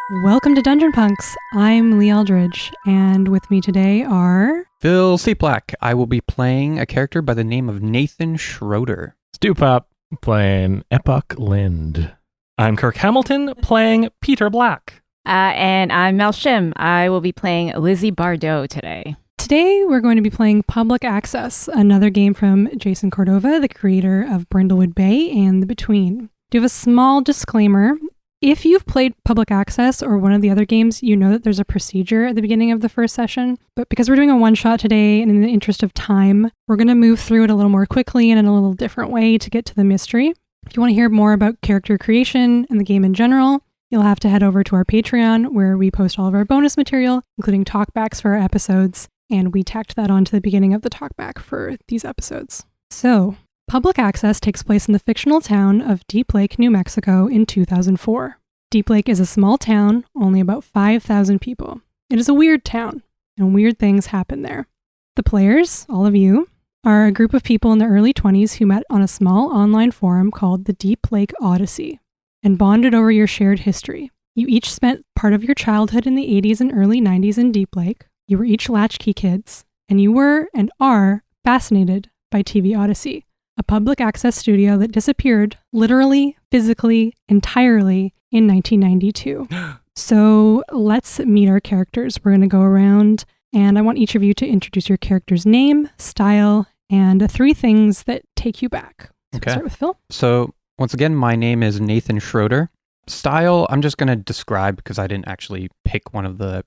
Welcome to Dungeon Punks. I'm Leigh Eldridge, and with me today are... Phil Cieplak. I will be playing a character by the name of Nathan Schroeder. Popp playing Epoch Lind. I'm Kirk Hamilton playing Peter Black. And I'm Mel Shim. I will be playing Lizzie Bardot today. Today, we're going to be playing Public Access, another game from Jason Cordova, the creator of Brindlewood Bay and The Between. Do have a small disclaimer. If you've played Public Access or one of the other games, you know that there's a procedure at the beginning of the first session. But because we're doing a one-shot today, and in the interest of time, we're going to move through it a little more quickly and in a little different way to get to the mystery. If you want to hear more about character creation and the game in general, you'll have to head over to our Patreon, where we post all of our bonus material, including talkbacks for our episodes, and we tacked that onto the beginning of the talkback for these episodes. So, Public Access takes place in the fictional town of Deep Lake, New Mexico in 2004. Deep Lake is a small town, only about 5,000 people. It is a weird town, and weird things happen there. The players, all of you, are a group of people in the early 20s who met on a small online forum called the Deep Lake Odyssey and bonded over your shared history. You each spent part of your childhood in the 80s and early 90s in Deep Lake. You were each latchkey kids, and you were and are fascinated by TV Odyssey, a public access studio that disappeared literally, physically, entirely in 1992. So let's meet our characters. We're going to go around, and I want each of you to introduce your character's name, style, and 3 things that take you back. So Okay. Start with Phil. So, once again, my name is Nathan Schroeder. Style, I'm just going to describe because I didn't actually pick one of the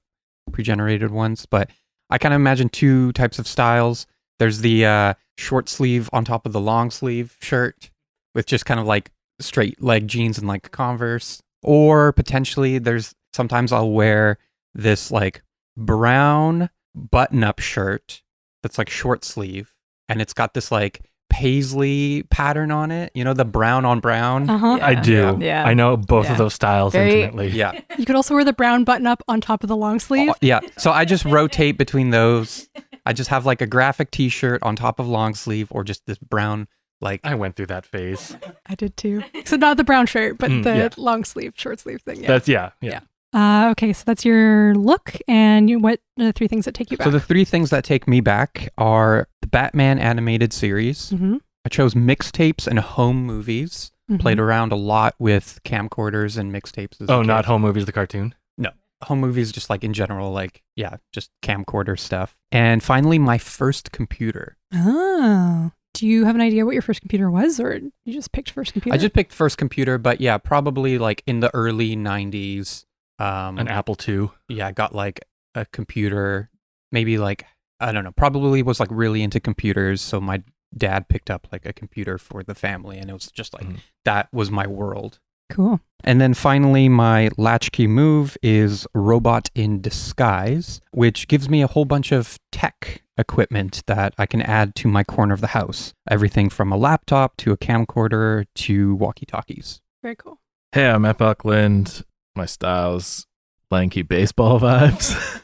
pre-generated ones, but I kind of imagine 2 types of styles. There's the short sleeve on top of the long sleeve shirt with just kind of like straight leg jeans and like Converse. Or potentially sometimes I'll wear this like brown button-up shirt that's like short sleeve, and it's got this like paisley pattern on it. You know, the brown on brown. Uh-huh. Yeah. I do. Yeah. I know both Yeah. of those styles Very- intimately. Yeah. You could also wear the brown button-up on top of the long sleeve. Yeah. So I just rotate between those. I just have like a graphic t-shirt on top of long sleeve, or just this brown, like, I went through that phase. I did too. So not the brown shirt, but the yeah. long sleeve, short sleeve thing. Yeah. That's, yeah. Okay, so that's your look, and what are the 3 things that take you back? So the 3 things that take me back are the Batman animated series. Mm-hmm. I chose mixtapes and home movies. Played around a lot with camcorders and mixtapes. as a Oh, kid. not Home Movies, the cartoon? Home movies, just like in general, like, yeah, just camcorder stuff. And finally, my first computer. Oh. Do you have an idea what your first computer was, or you just picked first computer? I just picked first computer, but yeah, probably like in the early 90s. An Apple II. Yeah, I got like a computer, maybe like, I don't know, probably was like really into computers. So my dad picked up like a computer for the family, and it was just like, that was my world. Cool. And then finally, my latchkey move is Robot in Disguise, which gives me a whole bunch of tech equipment that I can add to my corner of the house. Everything from a laptop to a camcorder to walkie-talkies. Very cool. Hey, I'm Epoch Lind. My style's lanky baseball vibes.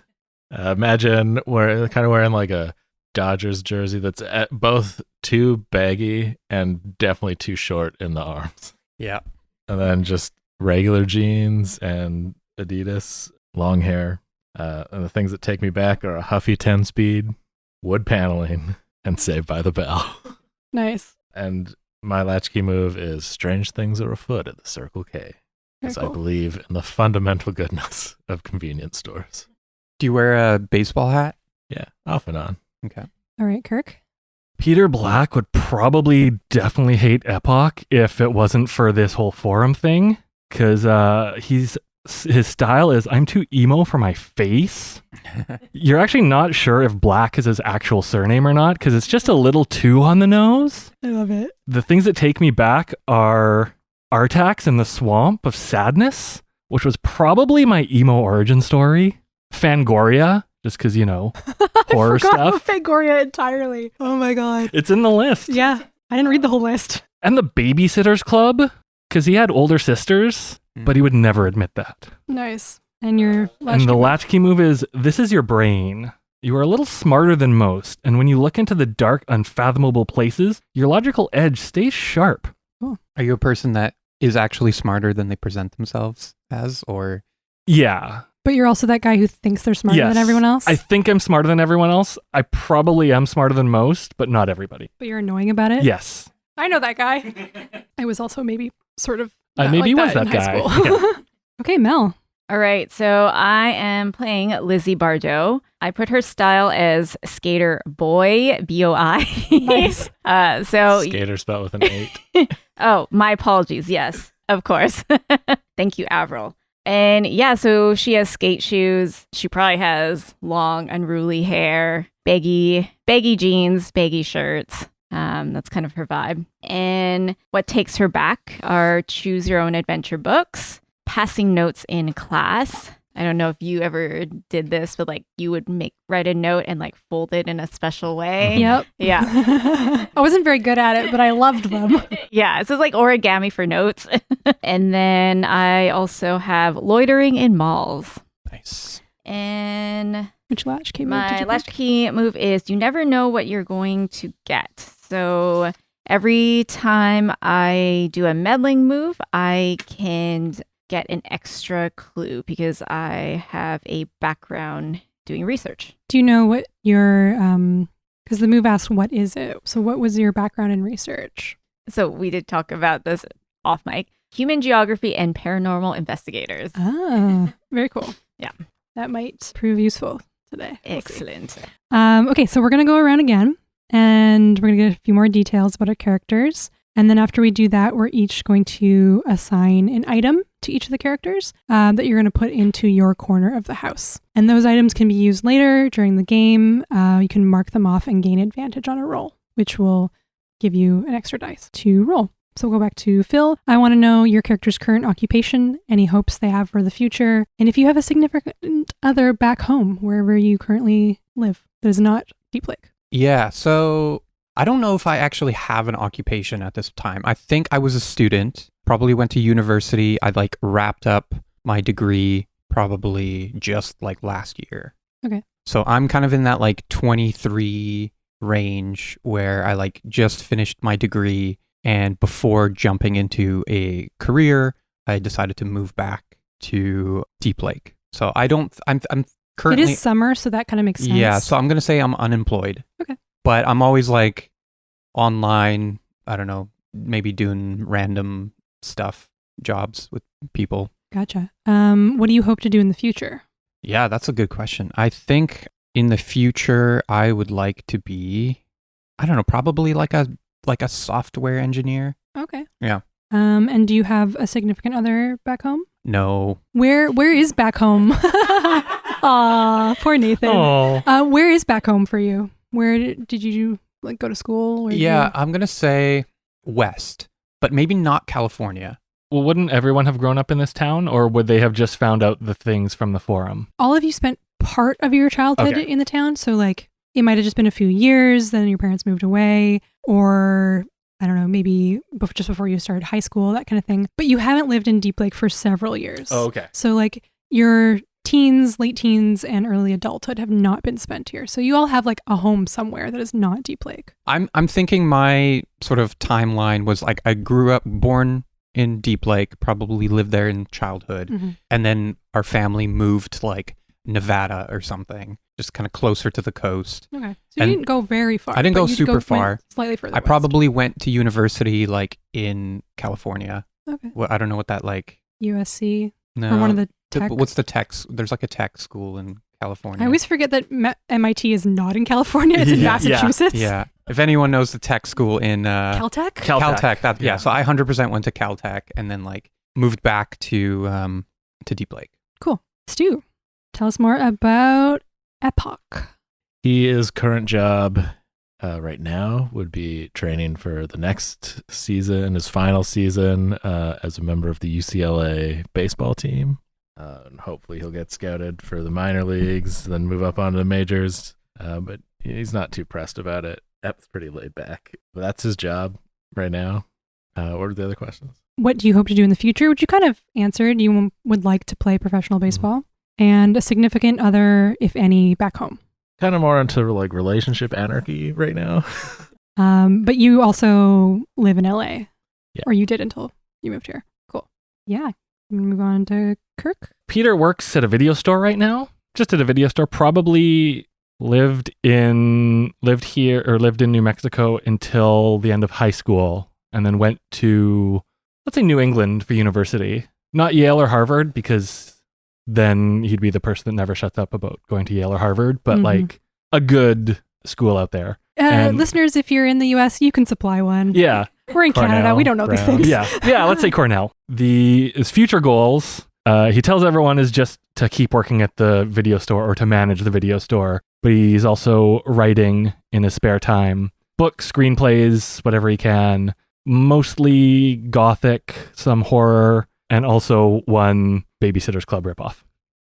Imagine kind of wearing like a Dodgers jersey that's both too baggy and definitely too short in the arms. Yeah. And then just regular jeans and Adidas, long hair. And the things that take me back are a Huffy 10-speed, wood paneling, and Saved by the Bell. Nice. And my latchkey move is Strange Things Are Afoot at the Circle K. Very Because I cool. believe in the fundamental goodness of convenience stores. Do you wear a baseball hat? Yeah, off and on. Okay. All right, Kirk. Peter Black would probably definitely hate Epoch if it wasn't for this whole forum thing, because his style is I'm too emo for my face. You're actually not sure if Black is his actual surname or not, because it's just a little too on the nose. I love it. The things that take me back are Artax in the Swamp of Sadness, which was probably my emo origin story. Fangoria, just because, horror I forgot stuff. about Fangoria entirely. Oh my god. It's in the list. Yeah, I didn't read the whole list. And the Babysitter's Club, because he had older sisters, but he would never admit that. Nice. And your And the latchkey move is, this is your brain. You are a little smarter than most, and when you look into the dark, unfathomable places, your logical edge stays sharp. Are you a person that is actually smarter than they present themselves as, or Yeah. But you're also that guy who thinks they're smarter Yes. than everyone else? I think I'm smarter than everyone else. I probably am smarter than most, but not everybody. But you're annoying about it? Yes. I know that guy. I was also maybe sort of I not maybe like was that in high guy. school. Yeah. Okay, Mel. All right, so I am playing Lizzie Bardot. I put her style as skater boy, BOI. Nice. Skater spelled with an 8. Oh, my apologies. Yes, of course. Thank you, Avril. And yeah, so she has skate shoes. She probably has long, unruly hair, baggy jeans, baggy shirts. That's kind of her vibe. And what takes her back are choose your own adventure books, passing notes in class. I don't know if you ever did this, but like you would write a note and like fold it in a special way. Yep. Yeah. I wasn't very good at it, but I loved them. Yeah. So it's like origami for notes. And then I also have loitering in malls. Nice. And Which latchkey move did my you latchkey move is you never know what you're going to get. So every time I do a meddling move, I can get an extra clue because I have a background doing research. Do you know what your because the move asked what is it? So what was your background in research? So we did talk about this off mic. Human geography and paranormal investigators. Ah, very cool. Yeah. That might prove useful today. We'll see. Excellent. Okay, so we're going to go around again and we're going to get a few more details about our characters. And then after we do that, we're each going to assign an item to each of the characters that you're going to put into your corner of the house. And those items can be used later during the game. You can mark them off and gain advantage on a roll, which will give you an extra dice to roll. So we'll go back to Phil. I want to know your character's current occupation, any hopes they have for the future, and if you have a significant other back home, wherever you currently live, that is not Deep Lake. Yeah, so I don't know if I actually have an occupation at this time. I think I was a student, probably went to university. I like wrapped up my degree probably just like last year. Okay. So I'm kind of in that like 23 range where I like just finished my degree, and before jumping into a career, I decided to move back to Deep Lake. So I'm currently... It is summer, so that kind of makes sense. Yeah, so I'm going to say I'm unemployed. Okay. But I'm always like online, I don't know, maybe doing random stuff, jobs with people. Gotcha. What do you hope to do in the future? Yeah, that's a good question. I think in the future, I would like to be, I don't know, probably like a software engineer. Okay. Yeah. And do you have a significant other back home? No. Where is back home? Aw, poor Nathan. Oh. Where is back home for you? Where did you like go to school? Where did Yeah, you- I'm going to say West, but maybe not California. Well, wouldn't everyone have grown up in this town, or would they have just found out the things from the forum? all of you spent part of your childhood Okay. in the town, so like it might have just been a few years, then your parents moved away, or I don't know, maybe just before you started high school, that kind of thing. But you haven't lived in Deep Lake for several years. Oh, okay. So like your teens, late teens, and early adulthood have not been spent here. So you all have like a home somewhere that is not Deep Lake. I'm thinking my sort of timeline was like I grew up born in Deep Lake, probably lived there in childhood, and then our family moved to like Nevada or something, just kind of closer to the coast. Okay. So And you didn't go very far. I didn't but go you super went far. Slightly further I west. probably went to university like in California. Okay. Well, I don't know what that like. USC No. or one of the tech. What's the tech? There's like a tech school in California. I always forget that MIT is not in California. It's in Yeah. Massachusetts. Yeah. If anyone knows the tech school in Caltech? Caltech, that yeah. Yeah. So I 100% went to Caltech and then like moved back to Deep Lake. Cool. Stu, tell us more about Epoch. His current job right now would be training for the next season, his final season as a member of the UCLA baseball team. And hopefully he'll get scouted for the minor leagues, then move up onto the majors. But he's not too pressed about it. Ep's pretty laid back. But that's his job right now. What are the other questions? What do you hope to do in the future? Which you kind of answered. You would like to play professional baseball and a significant other, if any, back home. Kind of more into like relationship anarchy right now. But you also live in LA. Yeah. Or you did until you moved here. Cool. Yeah. I'm gonna move on to Kirk. Peter works at a video store right now. Just at a video store. Probably lived in New Mexico until the end of high school, and then went to, let's say, New England for university. Not Yale or Harvard, because then he'd be the person that never shuts up about going to Yale or Harvard, but like a good school out there. Listeners, if you're in the US, you can supply one. Yeah. We're in Cornell, Canada. We don't know these Brown. things. Yeah, let's say Cornell. His future goals, he tells everyone, is just to keep working at the video store or to manage the video store. But he's also writing in his spare time, books, screenplays, whatever he can, mostly gothic, some horror, and also one Babysitter's Club ripoff.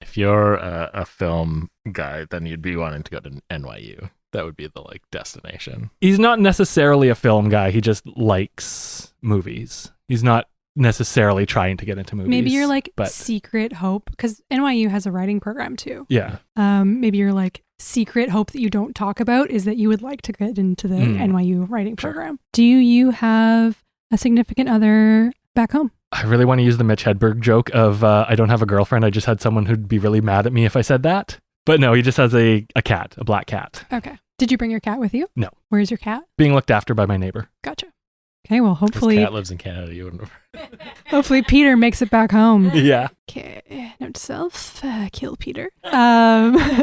If you're a film guy, then you'd be wanting to go to NYU. That would be the like destination. He's not necessarily a film guy. He just likes movies. He's not necessarily trying to get into movies. Maybe you're like but secret hope, because NYU has a writing program too. yeah. Maybe you're like secret hope that you don't talk about is that you would like to get into the NYU writing program. Do you have a significant other back home? I really want to use the Mitch Hedberg joke of I don't have a girlfriend. I just had someone who'd be really mad at me if I said that. But no, he just has a cat, a black cat. Okay. Did you bring your cat with you? No. Where's your cat? Being looked after by my neighbor. Gotcha. Okay, well, His hopefully cat lives in Canada. You wouldn't. hopefully Peter makes it back home. Yeah. Okay, note to self, kill Peter.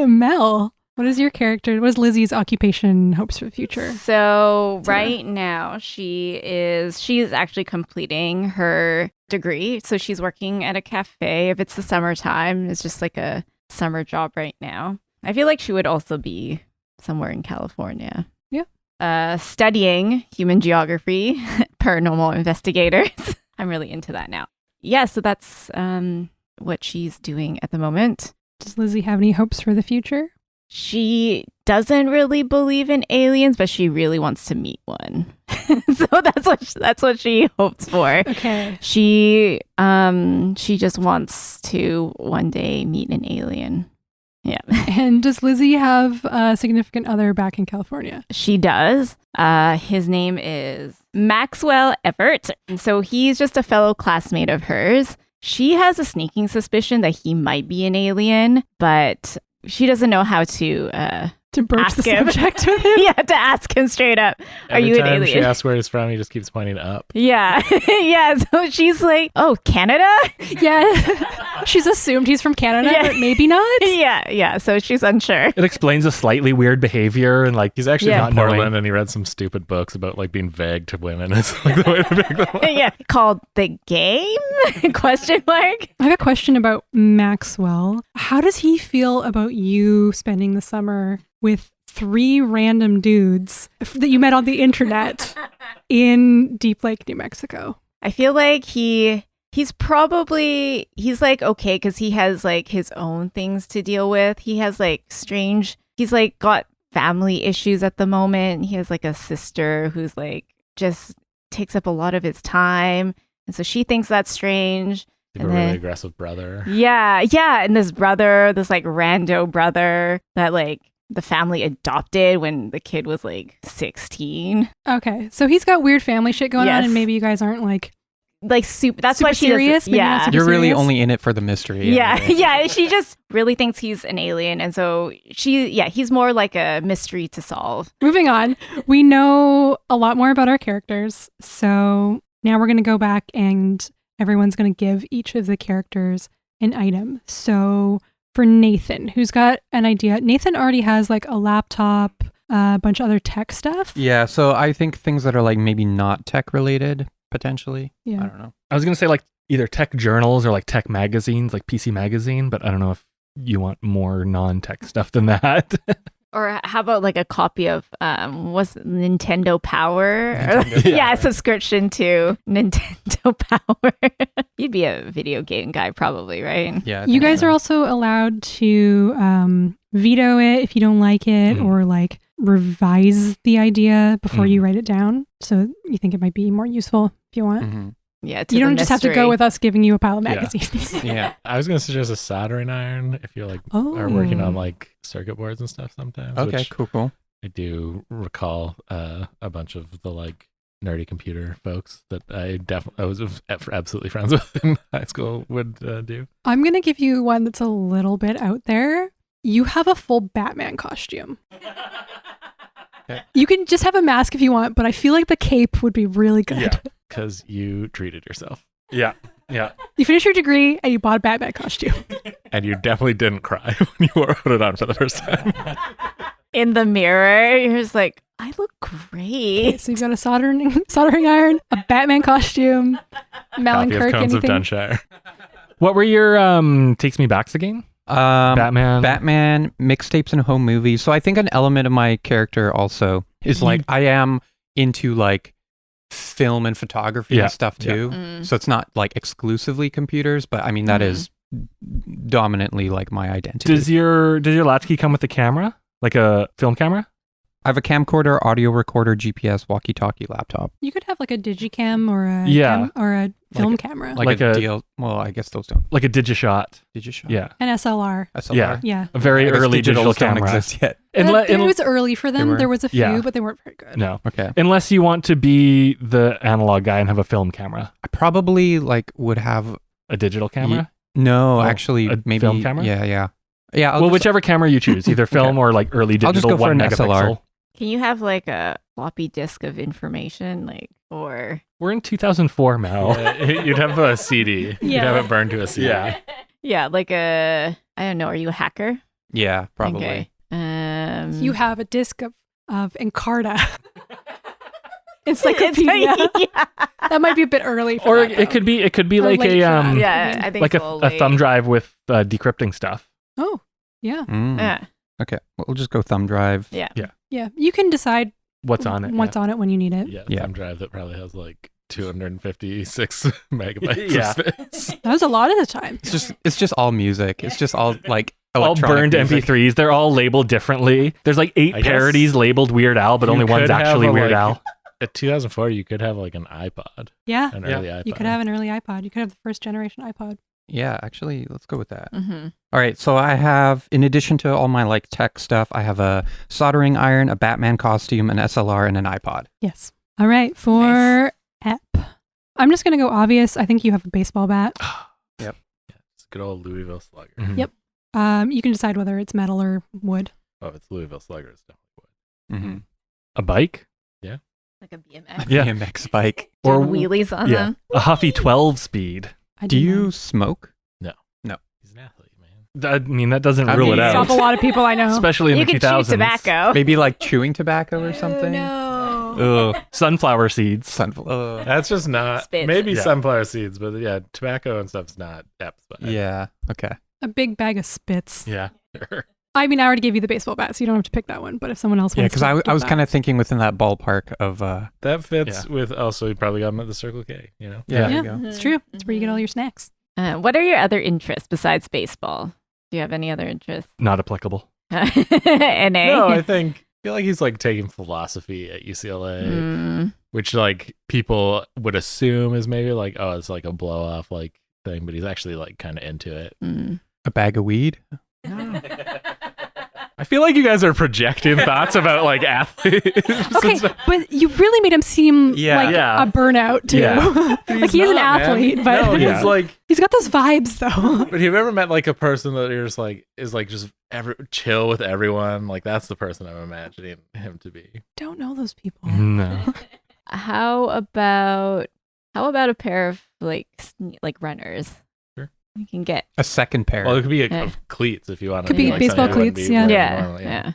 Mel, what is your character? What is Lizzie's occupation hopes for the future? So right now she's actually completing her degree. So she's working at a cafe. If it's the summertime, it's just like a summer job right now. I feel like she would also be somewhere in California. Yeah. Studying human geography, paranormal investigators. I'm really into that now. Yeah, so that's what she's doing at the moment. Does Lizzie have any hopes for the future? She doesn't really believe in aliens, but she really wants to meet one. So that's what she hopes for. Okay. She just wants to one day meet an alien. Yeah. And does Lizzie have a significant other back in California? She does. His name is Maxwell Everett. So he's just a fellow classmate of hers. She has a sneaking suspicion that he might be an alien, but she doesn't know how to broach ask the him. subject with him? Yeah, to ask him straight up. Are you an Every time she alien? asks where he's from, he just keeps pointing up. Yeah. Yeah. So she's like, oh, Canada? Yeah. She's assumed he's from Canada, Yeah. but maybe not. Yeah. Yeah. So she's unsure. It explains a slightly weird behavior and like He's actually Yeah. from Not knowing. Portland, and he read some stupid books about like being vague to women. It's like the way to make them. Yeah. Called The Game? Question mark. I have a question about Maxwell. How does he feel about you spending the summer with 3 random dudes that you met on the internet in Deep Lake, New Mexico? I feel like he's like okay because he has like his own things to deal with. He has like he's like got family issues at the moment. He has like a sister who's like just takes up a lot of his time, and so she thinks that's strange. You have a really aggressive brother. Yeah, and this like rando brother that like the family adopted when the kid was like 16. Okay, so he's got weird family shit going on, Yes. and maybe you guys aren't like Super. That's super why she serious. doesn't. Maybe not Yeah, super You're really serious? only in it for the mystery. yeah, anyway. yeah. She just really thinks he's an alien, and so he's more like a mystery to solve. Moving on, we know a lot more about our characters, so now we're going to go back and everyone's going to give each of the characters an item. So for Nathan, who's got an idea, Nathan already has like a laptop, a bunch of other tech stuff. Yeah, so I think things that are like maybe not tech related, potentially. Yeah. I don't know. I was going to say like either tech journals or like tech magazines, like PC Magazine, but I don't know if you want more non-tech stuff than that. Or how about like a copy of what's Nintendo Power? Nintendo, yeah, yeah. a subscription to Nintendo Power. You'd be a video game guy probably, right? Yeah. I You think guys so. are also allowed to veto it if you don't like it, or like revise the idea before you write it down. So you think it might be more useful if you want. Mhm. Yeah, You don't just have to go with us giving you a pile of Yeah. magazines. Yeah. I was going to suggest a soldering iron if you're like are working on like circuit boards and stuff sometimes. Okay, which cool. I do recall a bunch of the like nerdy computer folks that I was absolutely friends with in high school would do. I'm going to give you one that's a little bit out there. You have a full Batman costume. Okay. You can just have a mask if you want, but I feel like the cape would be really good. Yeah. Because you treated yourself. Yeah. Yeah. You finished your degree and you bought a Batman costume. And you definitely didn't cry when you put it on for the first time. In the mirror, you're just like, I look Okay, great. so you've got a soldering iron, a Batman costume, Mel and Copy of Kirk, Cones of anything. Dunshire. What were your takes me backs again? Batman, mixtapes and home movies. So I think an element of my character also is like I am into like film and photography and stuff too. Mm. So it's not like exclusively computers, but I mean that is dominantly like my identity. Does your latchkey come with a camera? Like a film camera? I have a camcorder, audio recorder, GPS, walkie-talkie, laptop. You could have like a digicam or a Yeah. or a film Like camera. Like Like a a- DL. Well, I guess those don't. Like a digishot. Did you show? Yeah. An SLR. SLR. Yeah. Yeah. A very I guess early digital digitals don't camera. exist yet. It was early for them. were? There was a few, Yeah. but they weren't very good. No. Okay. Unless you want to be the analog guy and have a film camera. I probably like would have A digital camera? no, Oh, actually a maybe film camera? Yeah. I'll Well, just- whichever camera you choose, either film or like early digital I'll just go for 1 an megapixel. SLR. Can you have like a floppy disk of information, like, or We're in 2004, Mel. You'd have a CD. You'd Yeah. have it burned to a CD. Yeah. yeah, like I don't know. Are you a hacker? Yeah, probably. Okay. You have a disc of Encarta. Encyclopedia. yeah. That might be a bit early for Or that, it could be Or like late a for that. Yeah, I think like it's a little thumb late. drive with decrypting stuff. Oh, yeah. Mm. Yeah. Okay, we'll just go thumb drive. Yeah. Yeah. You can decide What's on it? what's on it when you need it. Yeah, Yeah. thumb drive that probably has like 256 megabytes Yeah. of space. That was a lot of the time. It's just all music. It's just all like all electronic burned music. MP3s. They're all labeled differently. There's like 8 I guess parodies labeled Weird Al, but you only one's could have actually a, Weird like, Al. At 2004, you could have like an iPod, Yeah. an Yeah. early iPod. You could have an early iPod. You could have the first generation iPod. Yeah, actually, let's go with that. Mm-hmm. All right, so I have, in addition to all my like tech stuff, I have a soldering iron, a Batman costume, an SLR, and an iPod. Yes. All right. For Ep. I'm just going to go obvious. I think you have a baseball bat. It's a good old Louisville Slugger. Mhm. Yep. You can decide whether it's metal or wood. Oh, if it's Louisville Slugger, it's definitely wood. A bike? Like a BMX. Yeah. BMX bike. Or Doing wheelies on yeah, them. a Huffy 12 speed. I Do did you mine. smoke? He's an athlete, man. I mean, that doesn't I rule mean- it Stop a out. lot of people I know. Especially in You the can 2000s. chew tobacco. Maybe like chewing tobacco or something? No. Ugh. Sunflower seeds. That's just not. Spits. Maybe Yeah. sunflower seeds, but yeah, tobacco and stuff's not Ep's. But Yeah, okay. A big bag of spits. Yeah. I mean, I already gave you the baseball bat, so you don't have to pick that one. But if someone else Yeah, wants because to I was give kind that. of thinking within that ballpark of, That fits with also, you probably got them at the Circle K, you know? yeah, there Yeah. you go. It's true. It's where you get all your snacks. What are your other interests besides baseball? Do you have any other interests? Not applicable. NA. No, I feel like he's like taking philosophy at UCLA, Mm. which like people would assume is maybe like, oh, it's like a blow off like thing, but he's actually like kind of into it. Mm. A bag of weed? I feel like you guys are projecting thoughts about like athletes. Okay, but you really made him seem Yeah. like Yeah. a burnout too. Yeah. Like he is an athlete, but no, Yeah. he's like. he's got those vibes though. But have you ever met like a person that you're just like is like just chill with everyone? Like that's the person I'm imagining him to be. Don't know those people. No. How about a pair of like runners? Sure. You can get A second pair. Well, it could be Yeah. of cleats if you want. Could be like, baseball something that wouldn't cleats, be yeah. wearing yeah, normally, yeah.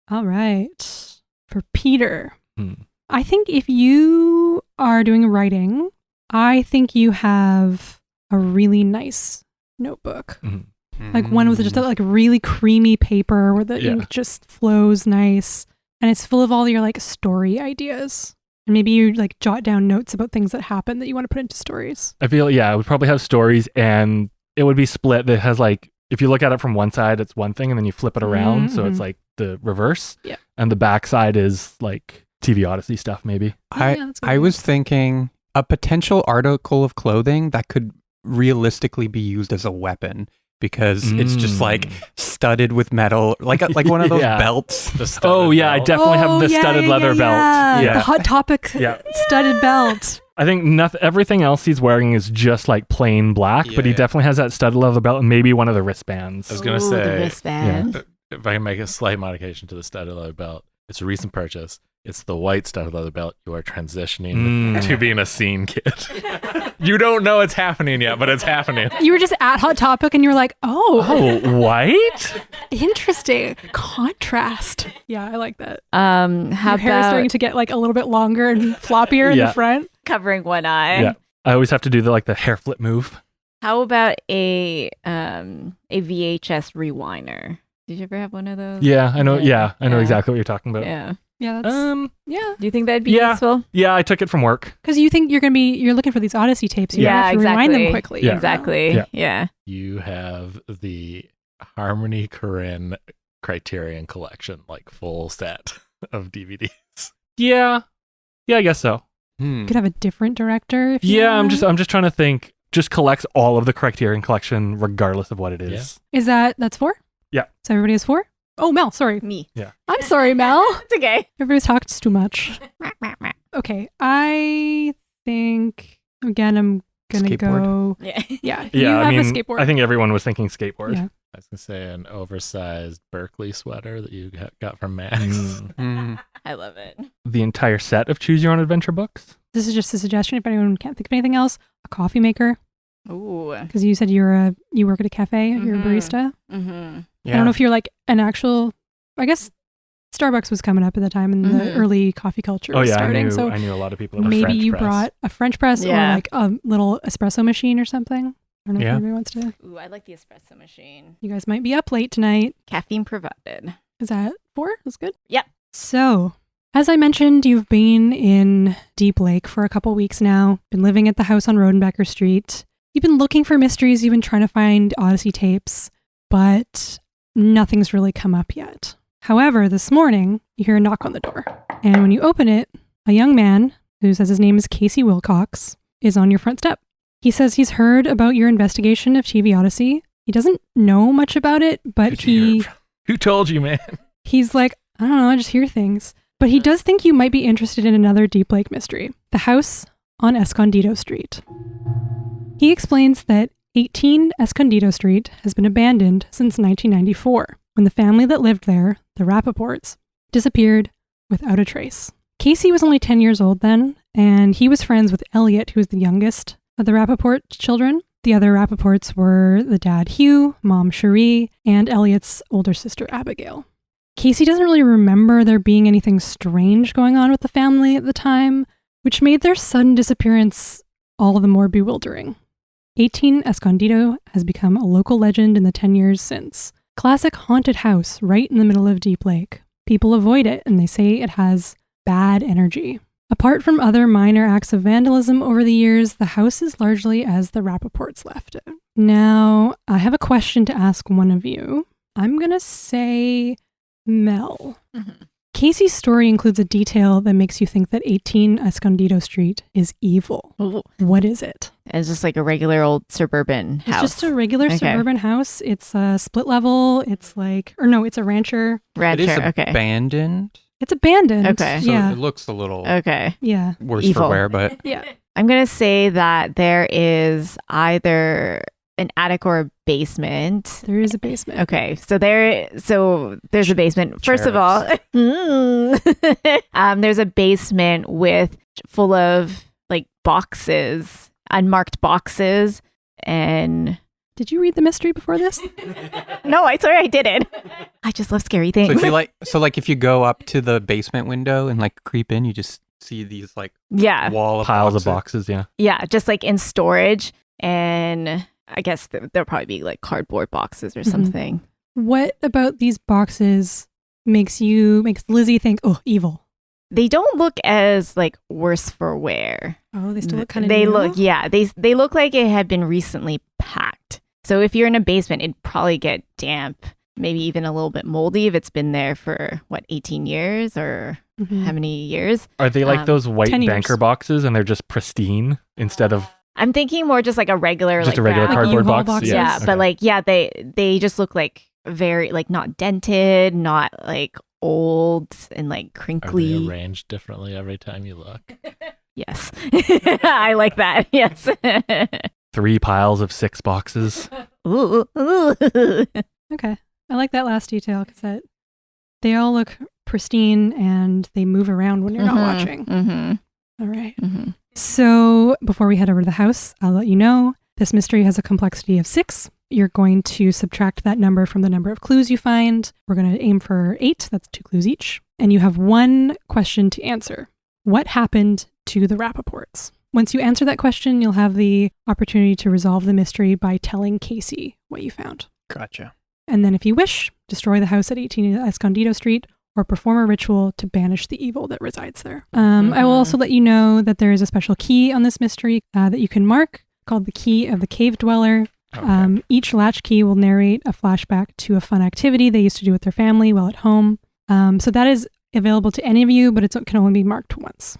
All right. For Peter, Hmm. I think if you are doing writing, I think you have a really nice notebook. Mhm. Like one with just that like really creamy paper where the Yeah. ink just flows nice. And it's full of all your like story ideas. And maybe you like jot down notes about things that happen that you want to put into stories. I feel, yeah, it would probably have stories and it would be split that has like, if you look at it from one side, it's one thing and then you flip it around. So it's Mhm. like the reverse. Yeah. And the back side is like TV Odyssey stuff, maybe. Yeah, that's good. I was thinking a potential article of clothing that could realistically be used as a weapon because it's just like studded with metal, like one of those Yeah. belts. The studded Oh yeah, I belt. definitely have the studded leather belt. The Hot Topic Yeah. studded belt. I think everything else he's wearing is just like plain black, but he Yeah. definitely has that studded leather belt and maybe one of the wristbands. I was gonna Ooh, the say, wristband. if I can make a slight modification to the studded leather belt, it's a recent purchase. It's the white studded leather belt. You are transitioning to being a scene kid. You don't know it's happening yet, but it's happening. You were just at Hot Topic and you were like, oh, Oh, white? interesting. Contrast. Yeah, I like that. How Your hair is about starting to get like a little bit longer and floppier in Yeah. the front. covering one eye? Yeah. I always have to do the hair flip move. How about a VHS rewinder? Did you ever have one of those? Yeah, I know. Yeah, I know Yeah. exactly what you're talking about. Yeah. Yeah, that's yeah. Do you think that'd be Yeah. useful? Yeah, I took it from work. Because you think you're looking for these Odyssey tapes. You Yeah, have to rewind them exactly. quickly. Yeah. Exactly. Yeah. Yeah. You have the Harmony Korine Criterion Collection, like full set of DVDs. Yeah. Yeah, I guess so. You could have a different director. If you Yeah, I'm want. just trying to think. Just collects all of the Criterion collection regardless of what it is. Is that's 4? Yeah. So everybody has 4? Oh, Mel, sorry. Me. I'm sorry, Mel. It's okay. Everybody's talked too much. Okay, I think again I'm gonna Skateboard. go. Yeah. Yeah, you Yeah, have I mean, a skateboard. I think everyone was thinking skateboard. Yeah. I was gonna say an oversized Berkeley sweater that you got from Max. Mm. I love it. The entire set of Choose Your Own Adventure books. This is just a suggestion. If anyone can't think of anything else, a coffee maker. Ooh. Because you said you work at a cafe. You're a Mhm. barista. Mm-hmm. Yeah. I don't know if you're like an actual. I guess Starbucks was coming up at the time, and the Mhm. early coffee culture Oh was yeah, starting. So I knew a lot of people. That were maybe French you press. brought a French press Yeah. or like a little espresso machine or something. I don't know Yeah. if anybody wants to. Ooh, I like the espresso machine. You guys might be up late tonight. Caffeine provided. Is that 4? That's good. Yep. So, as I mentioned, you've been in Deep Lake for a couple weeks now. Been living at the house on Rodenbecker Street. You've been looking for mysteries. You've been trying to find Odyssey tapes, but nothing's really come up yet. However, this morning, you hear a knock on the door. And when you open it, a young man who says his name is Casey Wilcox is on your front step. He says he's heard about your investigation of TV Odyssey. He doesn't know much about it, but Who told you, man? he's like, I don't know, I just hear things. But he does think you might be interested in another Deep Lake mystery, the house on Escondido Street. He explains that 18 Escondido Street has been abandoned since 1994, when the family that lived there, the Rappaports, disappeared without a trace. Casey was only 10 years old then, and he was friends with Elliot, who was the youngest of the Rappaport children. The other Rappaports were the dad Hugh, mom Cherie, and Elliot's older sister Abigail. Casey doesn't really remember there being anything strange going on with the family at the time, which made their sudden disappearance all the more bewildering. 18 Escondido has become a local legend in the 10 years since. Classic haunted house right in the middle of Deep Lake. People avoid it and they say it has bad energy. Apart from other minor acts of vandalism over the years, the house is largely as the Rappaports left it. Now, I have a question to ask one of you. I'm going to say Mel. Mm-hmm. Casey's story includes a detail that makes you think that 18 Escondido Street is evil. Ooh. What is it? It's just like a regular old suburban house. It's just a regular Okay. suburban house. It's a split level. It's it's a rancher. rancher. It is Okay. abandoned. It's abandoned. Okay. So Yeah. it looks a little Okay. Yeah. worse Evil. for wear, but Yeah. I'm going to say that there is either an attic or a basement. There is a basement. Okay, so there's a basement. First of all, there's a basement full of like boxes, unmarked boxes, and Did you read the mystery before this? no, I swear I didn't. I just love scary so things. if you if you go up to the basement window and like creep in, you just see these like Yeah, wall of Piles boxes. of boxes, yeah. yeah, just like in storage, and I guess there'll probably be like cardboard boxes or Mhm. something. What about these boxes makes Lizzie think, oh, evil? They don't look as like worse for wear. Oh, they still look kind of They look, yeah, they look like it had been recently packed. So if you're in a basement, it'd probably get damp, maybe even a little bit moldy if it's been there for 18 years or how many years? Are they like those white 10 years. banker boxes and they're just pristine instead of I'm thinking more just like a regular, Just like a regular that. cardboard U-Haul box. boxes. Yeah, Okay. but like, yeah, they just look like very like not dented, not like old and like Are they crinkly. arranged differently every time you look? Yes, I like that. Yes. 3 piles of 6 boxes. Ooh, ooh. Okay. I like that last detail because they all look pristine and they move around when you're not watching. Mm-hmm. All right. Mm-hmm. So before we head over to the house, I'll let you know this mystery has a complexity of 6. You're going to subtract that number from the number of clues you find. We're going to aim for 8. That's 2 clues each. And you have 1 question to answer. What happened to the Rappaports? Once you answer that question, you'll have the opportunity to resolve the mystery by telling Casey what you found. Gotcha. And then if you wish, destroy the house at 18 Escondido Street or perform a ritual to banish the evil that resides there. I will also let you know that there is a special key on this mystery that you can mark called the Key of the Cave Dweller. Okay. Each latchkey will narrate a flashback to a fun activity they used to do with their family while at home. So that is available to any of you, but it can only be marked once.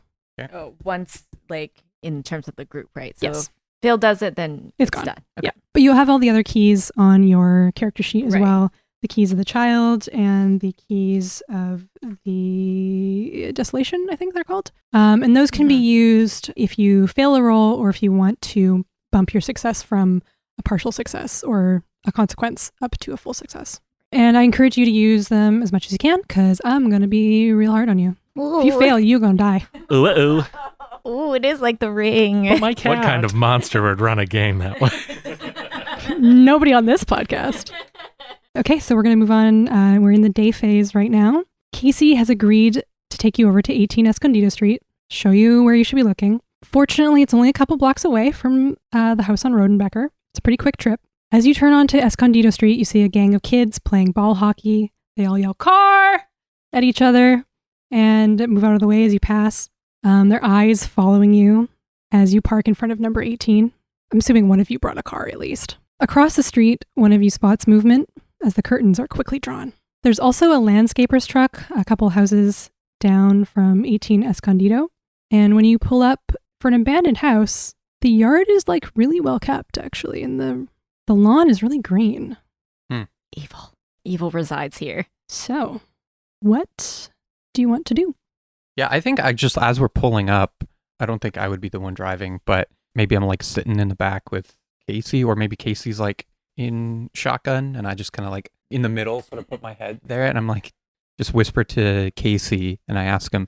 Oh, once like in terms of the group, right? So Yes. if Phil does it, then It's gone. done. Yeah. But you'll have all the other keys on your character sheet as Right. well. The keys of the child and the keys of the desolation, I think they're called. And those can be used if you fail a roll or if you want to bump your success from a partial success or a consequence up to a full success. And I encourage you to use them as much as you can because I'm going to be real hard on you. If you fail, you're going to die. Ooh, ooh. Ooh, it is like the ring. My cat. What kind of monster would run a game that way? Nobody on this podcast. Okay, so we're going to move on. We're in the day phase right now. Casey has agreed to take you over to 18 Escondido Street, show you where you should be looking. Fortunately, it's only a couple blocks away from the house on Rodenbecker. It's a pretty quick trip. As you turn onto Escondido Street, you see a gang of kids playing ball hockey. They all yell, "Car!" at each other and move out of the way as you pass. Their eyes following you as you park in front of number 18. I'm assuming one of you brought a car at least. Across the street, one of you spots movement as the curtains are quickly drawn. There's also a landscaper's truck a couple houses down from 18 Escondido. And when you pull up for an abandoned house, the yard is like really well kept actually, and the lawn is really green. Evil resides here. So, what do you want to do? Yeah, I think as we're pulling up, I don't think I would be the one driving, but maybe I'm like sitting in the back with Casey, or maybe Casey's like in shotgun and I just kind of like in the middle sort of put my head there and I'm like just whisper to Casey and I ask him,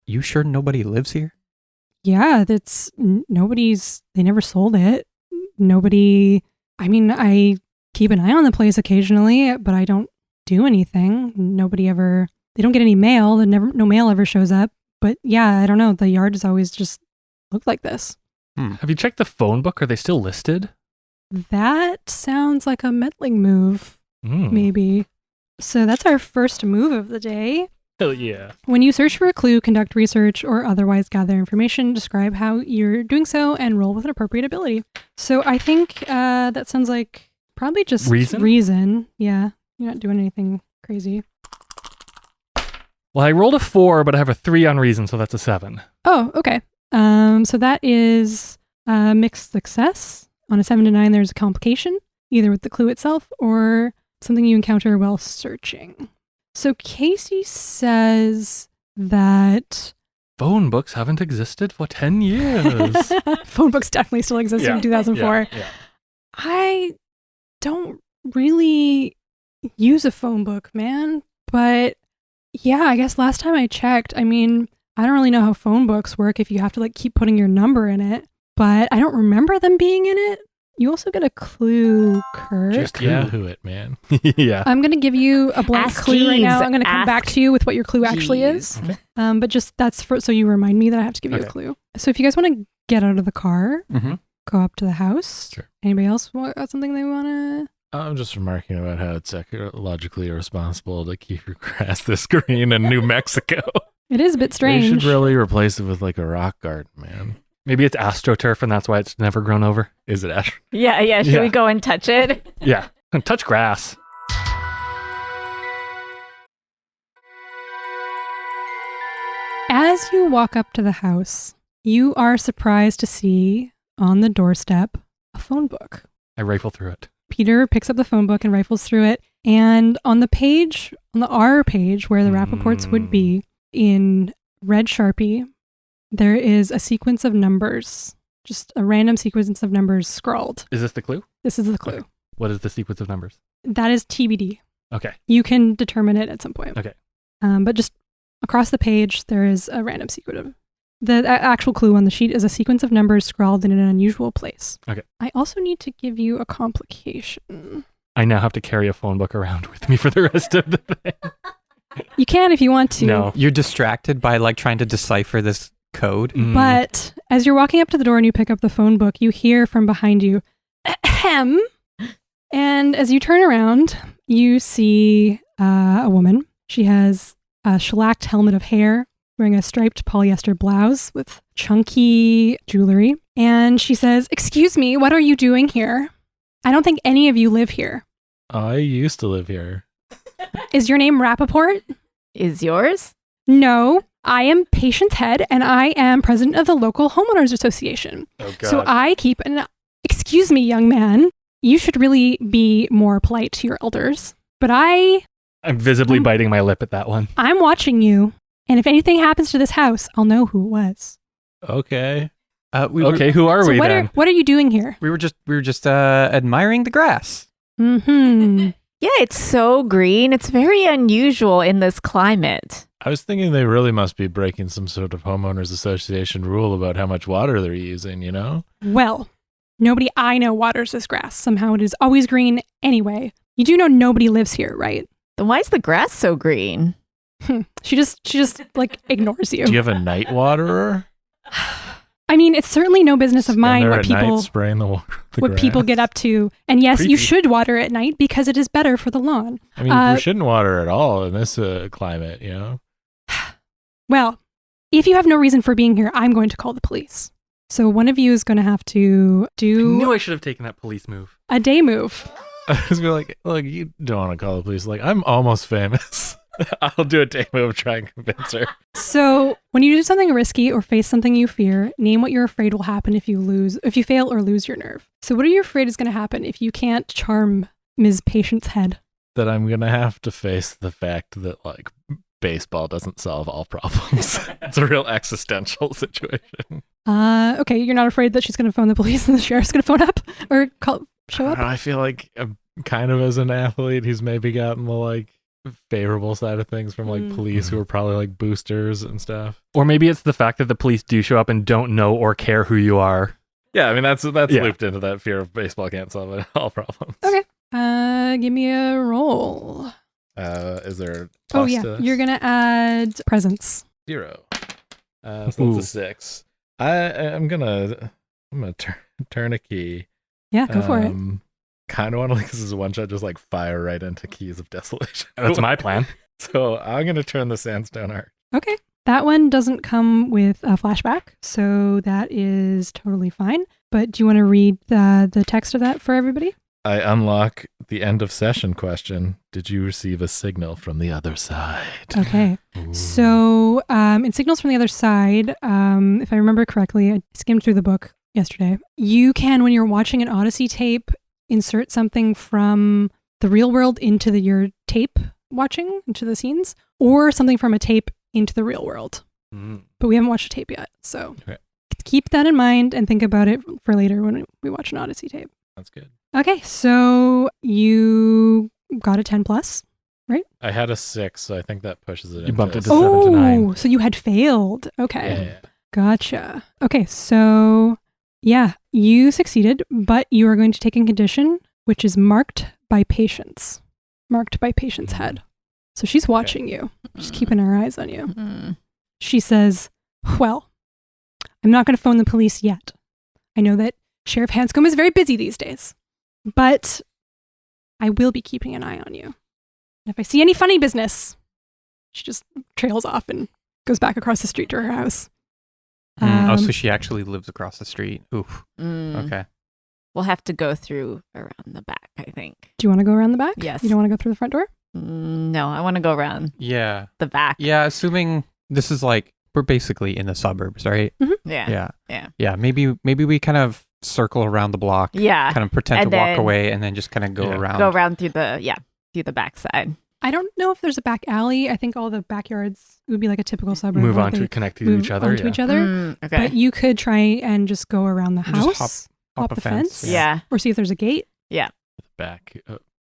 "You sure nobody lives here?" Yeah, they never sold it. Nobody, I mean, I keep an eye on the place occasionally, but I don't do anything. They don't get any mail. No mail ever shows up. But yeah, I don't know. The yard has always just looked like this. Have you checked the phone book? Are they still listed? That sounds like a meddling move, Mm. maybe. So that's our first move of the day. Hell yeah. When you search for a clue, conduct research, or otherwise gather information, describe how you're doing so, and roll with an appropriate ability. So I think that sounds like probably just reason. Yeah, you're not doing anything crazy. Well, I rolled a 4, but I have a 3 on reason, so that's a 7. Oh, okay. So that is mixed success. On a 7 to 9, there's a complication, either with the clue itself or something you encounter while searching. So Casey says that Phone books haven't existed for 10 years. phone books definitely still existed in 2004. Yeah. I don't really use a phone book, man. But yeah, I guess last time I checked, I mean, I don't really know how phone books work if you have to like keep putting your number in it, but I don't remember them being in it. You also get a clue, Kirk. Just Yahoo it, man. Yeah. I'm going to give you a blank Ask clue right now. Jeeves. I'm going to come back Ask to you with what your clue actually Jeeves. is. But just so you remind me that I have to give you a Okay. clue. So if you guys want to get out of the car, Mm-hmm. go up to the house. Sure. Anybody else got something they want to? I'm just remarking about how it's ecologically irresponsible to keep your grass this green in New Mexico. It is a bit They strange. should really replace it with like a rock garden, man. Maybe it's astroturf and that's why it's never grown over. Is it Ash? Yeah. Should Yeah. we go and touch it? Yeah. Touch grass. As you walk up to the house, you are surprised to see on the doorstep a phone book. I rifle through it. Peter picks up the phone book and rifles through it. And on the page, on the R page where the Rappaports would be, in red Sharpie, there is a sequence of numbers. Just a random sequence of numbers scrawled. Is this the clue? This is the clue. Okay. What is the sequence of numbers? That is TBD. Okay. You can determine it at some point. Okay. But just across the page, there is a random sequence of... The actual clue on the sheet is a sequence of numbers scrawled in an unusual place. Okay. I also need to give you a complication. I now have to carry a phone book around with me for the rest of the thing. You can if you want to. No. You're distracted by like trying to decipher this code. But as you're walking up to the door and you pick up the phone book, you hear from behind you, ahem. And as you turn around, you see a woman. She has a shellacked helmet of hair, wearing a striped polyester blouse with chunky jewelry. And she says, "Excuse me, what are you doing here? I don't think any of you live here. I used to live here. Is your name Rappaport?" Is yours? "No, I am Patience Head and I am president of the local homeowners association. Oh, God. So I keep an... Excuse me, young man. You should really be more polite to your elders. But I'm visibly biting my lip at that one. I'm watching you. And if anything happens to this house, I'll know who it was." Okay. Okay, who are So we what then? what are you doing here? We were just admiring the grass. Mm-hmm. Yeah, it's so green. It's very unusual in this climate. I was thinking they really must be breaking some sort of homeowners association rule about how much water they're using, you know? Well, nobody I know waters this grass. Somehow it is always green anyway. You do know nobody lives here, right? Then why is the grass so green? She just like ignores you. Do you have a night waterer? I mean, it's certainly no business of mine Stand there what at people night spraying the water. what people get up to. And yes, you Creepy. should water at night because it is better for the lawn. I mean, we shouldn't water at all in this climate, you know? Well, if you have no reason for being here, I'm going to call the police. So one of you is going to have to I knew do I should have taken that police move. a day move. I was gonna be like, look, you don't want to call the police. Like, I'm almost famous. I'll do a day move, try and convince her. So when you do something risky or face something you fear, name what you're afraid will happen if you fail or lose your nerve. So what are you afraid is going to happen if you can't charm Ms. Patience Head? That I'm gonna have to face the fact that, like, baseball doesn't solve all problems. It's a real existential situation. Okay, you're not afraid that she's going to phone the police and the sheriff's going to phone up or show up? I feel like I'm kind of as an athlete who's maybe gotten the, like, favorable side of things from, like, police who are probably, like, boosters and stuff. Or maybe it's the fact that the police do show up and don't know or care who you are. Yeah, I mean, that's Yeah. looped into that fear of baseball can't solve all problems. Okay. Give me a roll. Is there a plus Oh yeah, to this? you're going to add presence. 0. So that's a 6. I'm gonna turn a key. Yeah, go for it. Kind of want to, like, this is one shot, just like fire right into Keys of Desolation. That's my plan. So I'm gonna turn the Sandstone Arc. Okay. That one doesn't come with a flashback, so that is totally fine. But do you want to read the text of that for everybody? I unlock the end of session question. Did you receive a signal from the other side? Okay. Ooh. So in Signals from the Other Side, if I remember correctly, I skimmed through the book yesterday. You can, when you're watching an Odyssey tape, insert something from the real world into your tape watching, into the scenes, or something from a tape into the real world. But we haven't watched a tape yet, so Okay. keep that in mind and think about it for later when we watch an Odyssey tape. That's good. Okay, so you got a 10 plus, right? I had a 6, so I think that pushes it. You bumped it to into 7 to 9. Oh, so you had failed. Okay. Yeah. Gotcha. Okay, so yeah, you succeeded, but you are going to take a condition which is marked by Patience. Marked by Patience Head. So she's watching you. She's keeping her eyes on you. She says, "Well, I'm not going to phone the police yet. I know that Sheriff Hanscom is very busy these days, but I will be keeping an eye on you. And if I see any funny business," she just trails off and goes back across the street to her house. So she actually lives across the street. Oof. Okay. We'll have to go through around the back, I think. Do you want to go around the back? Yes. You don't want to go through the front door? No, I want to go around Yeah. the back. Yeah, assuming this is like we're basically in the suburbs, right? Yeah. Yeah. Maybe we kind of circle around the block. Yeah. Kind of pretend And to walk then- away and then just kind of go around. Go around through the backside. I don't know if there's a back alley. I think all the backyards would be like a typical suburb. Move where on they to connect to move each other. onto Yeah. each other. Okay. But you could try and just go around the Just house, hop hop a the fence, fence, yeah. or see if there's a gate. The back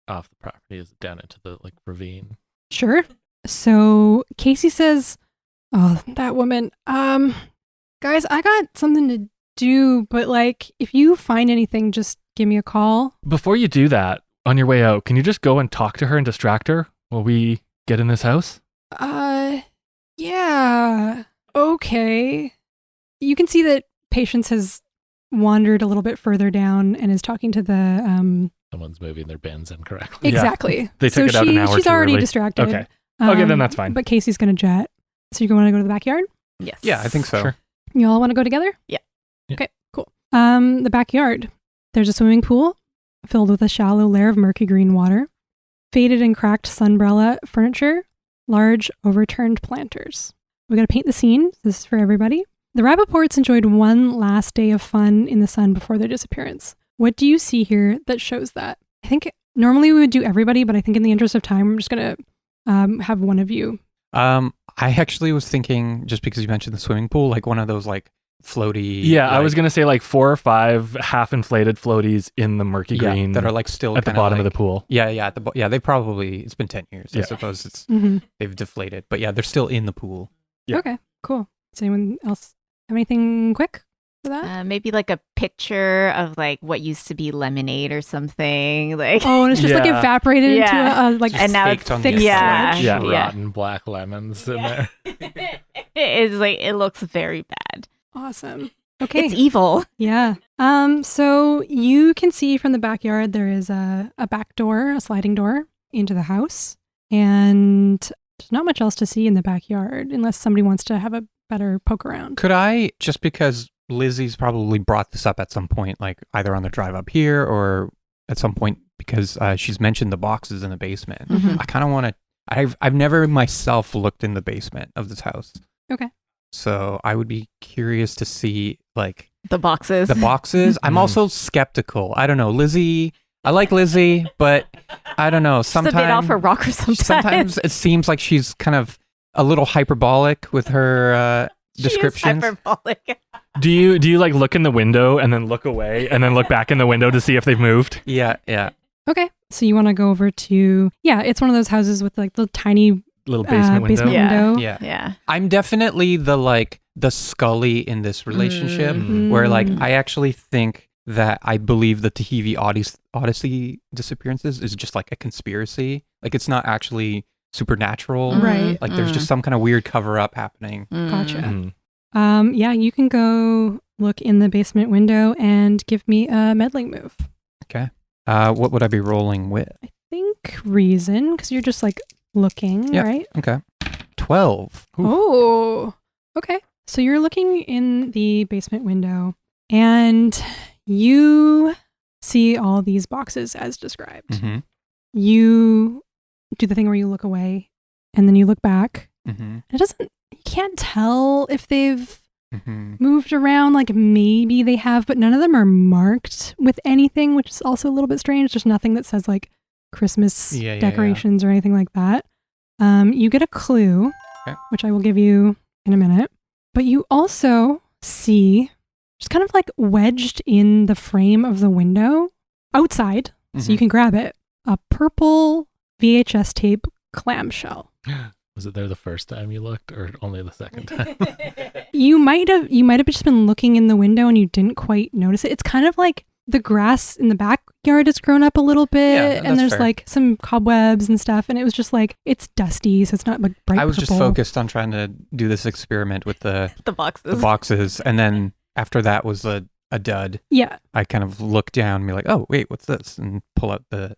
off the property is down into the like ravine. Sure. So Casey says, "Oh, that woman. Guys, I got something to do, but like, if you find anything, just give me a call." Before you do that, on your way out, can you just go and talk to her and distract her while we get in this house? Yeah. Okay. You can see that Patience has wandered a little bit further down and is talking to the Someone's moving their bins incorrectly. Yeah. exactly. They took it out an hour She's too already early. distracted. Okay. Okay, then that's fine. But Casey's gonna jet. So you want to go to the backyard? Yes. Yeah, I think so. Sure. You all want to go together? Yeah. Okay, cool. The backyard. There's a swimming pool filled with a shallow layer of murky green water, faded and cracked sunbrella furniture, large overturned planters. We got to paint the scene. This is for everybody. The Rappaports enjoyed one last day of fun in the sun before their disappearance. What do you see here that shows that? I think normally we would do everybody, but I think in the interest of time, I'm just going to have one of you. I actually was thinking, just because you mentioned the swimming pool, like one of those like floaty. Yeah, I like- was going to say like 4 or 5 half-inflated floaties in the murky green that are like still at the kinda bottom like, of the pool. Yeah, they probably, it's been 10 years. I Yeah. suppose it's Mm-hmm. they've deflated, but yeah, they're still in the pool. Yeah. Okay, cool. Does anyone else have anything quick for that? Maybe like a picture of like what used to be lemonade or something. Like Oh, and it's just like Yeah. evaporated Yeah. into a like Just and now faked it's on thick the yeah. sludge. Yeah. Yeah. Rotten black lemons in there. It's like it looks very bad. Awesome. Okay. It's evil. Yeah. So you can see from the backyard there is a back door, a sliding door into the house, and there's not much else to see in the backyard unless somebody wants to have a better poke around. Could I, just because Lizzie's probably brought this up at some point, like either on the drive up here or at some point because she's mentioned the boxes in the basement. Mhm. I kind of want to. I've never myself looked in the basement of this house. Okay. So I would be curious to see like The boxes. the boxes. I'm also skeptical. I don't know, Lizzie. I like Lizzie, but I don't know. Just a bit off her rocker sometimes. Sometimes it seems like she's kind of a little hyperbolic with her descriptions. She is hyperbolic. Do you like look in the window and then look away and then look back in the window to see if they've moved? Yeah. Okay. So you want to go over to, it's one of those houses with like the tiny Little basement window. basement Yeah. window. Yeah. Yeah. I'm definitely the Scully in this relationship Mm. where like I actually think that I believe that the TV Odyssey disappearances is just like a conspiracy. Like it's not actually supernatural. Right. Like there's just some kind of weird cover up happening. Gotcha. Mm. You can go look in the basement window and give me a meddling move. Okay. What would I be rolling with? I think reason, because you're just like looking, Yep. right? Okay. 12. Oh, okay. So you're looking in the basement window and you see all these boxes as described. Mm-hmm. You do the thing where you look away and then you look back. Mm-hmm. You can't tell if they've Mm-hmm. moved around. Like maybe they have, but none of them are marked with anything, which is also a little bit strange. There's nothing that says like Christmas Yeah. decorations or anything like that. You get a clue, Okay. which I will give you in a minute. But you also see, just kind of like wedged in the frame of the window outside, so you can grab it, a purple VHS tape clamshell. Was it there the first time you looked, or only the second time? You might have just been looking in the window and you didn't quite notice it. It's kind of like the grass in the backyard has grown up a little bit, Yeah, and that's there's fair. like some cobwebs and stuff, and it was just like it's dusty, so it's not like bright I was just purple. focused on trying to do this experiment with the The boxes. boxes, and then after that was a dud. Yeah, I kind of look down and be like, oh, wait, what's this? And pull out the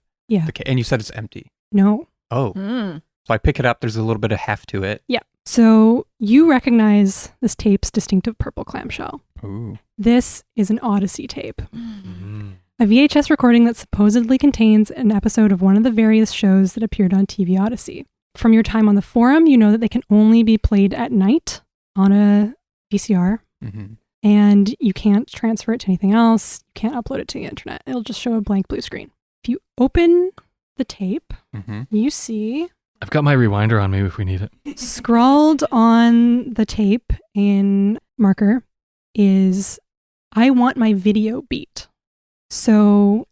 and you said it's empty. no. Oh. Mm. So I pick it up. There's a little bit of heft to it. Yeah. So you recognize this tape's distinctive purple clamshell. Ooh. This is an Odyssey tape, Mm. a VHS recording that supposedly contains an episode of one of the various shows that appeared on TV Odyssey. From your time on the forum, you know that they can only be played at night, on a VCR, Mm-hmm. and you can't transfer it to anything else. You can't upload it to the internet. It'll just show a blank blue screen. If you open the tape, Mm-hmm. you see I've got my rewinder on me if we need it. scrawled on the tape in marker is, "I want my video beat." So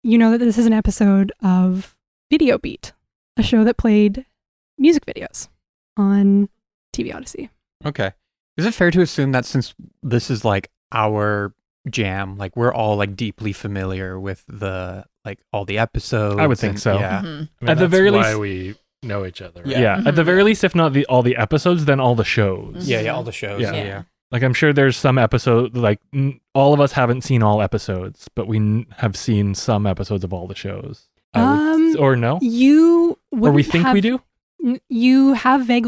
you know that this is an episode of Video Beat, a show that played music videos on TV Odyssey. Okay. Is it fair to assume that since this is like our jam, like we're all like deeply familiar with the like all the episodes? I would think and- so. Yeah. I mean, At the that's very why least- we know each other. Right? Yeah, at the very least, if not all the episodes, then all the shows. Yeah, all the shows. Yeah. Yeah. Like I'm sure there's some episode, like all of us haven't seen all episodes, but we have seen some episodes of all the shows. Or no? You Or we wouldn't think we do? You have vague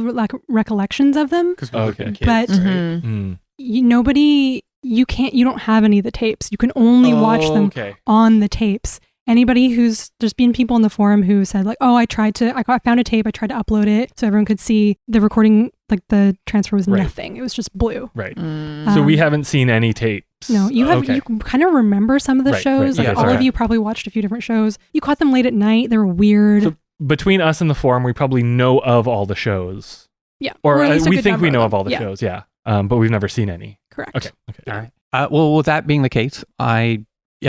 recollections of them, Because we Okay. were kids, But- right? Mm. you don't have any of the tapes. You can only watch them Okay. on the tapes. Anybody there's been people in the forum who said like, oh, I found a tape, I tried to upload it so everyone could see the recording, like the transfer was Right. nothing. It was just blue. Right. Mm. So we Um, haven't seen any tapes. No, you have, Okay. you kind of remember some of the Right, shows. right. Like Okay, all of sorry. you probably watched a few different shows. You caught them late at night. They were weird. So between us and the forum, we probably know of all the shows. yeah. Or at least a we good think number we know them. of all the Yeah, shows, yeah. But we've never seen any. correct. Okay. All right. Well, with that being the case, I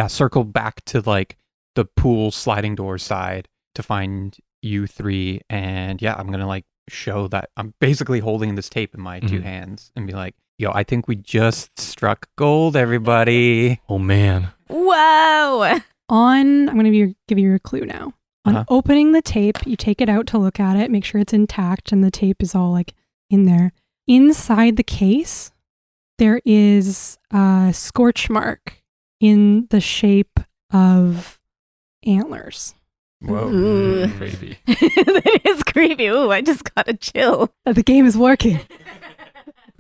circle back to like the pool sliding door side to find you three, and I'm gonna like show that I'm basically holding this tape in my two Mhm. hands and be like, "Yo, I think we just struck gold, everybody." Oh, man. Whoa. I'm going to give you a clue now. On Uh-huh. opening the tape, you take it out to look at it, make sure it's intact and the tape is all like in there. Inside the case, there is a scorch mark in the shape of antlers. Whoa. Ooh. Creepy. That is creepy. Ooh, I just got a chill. The game is working.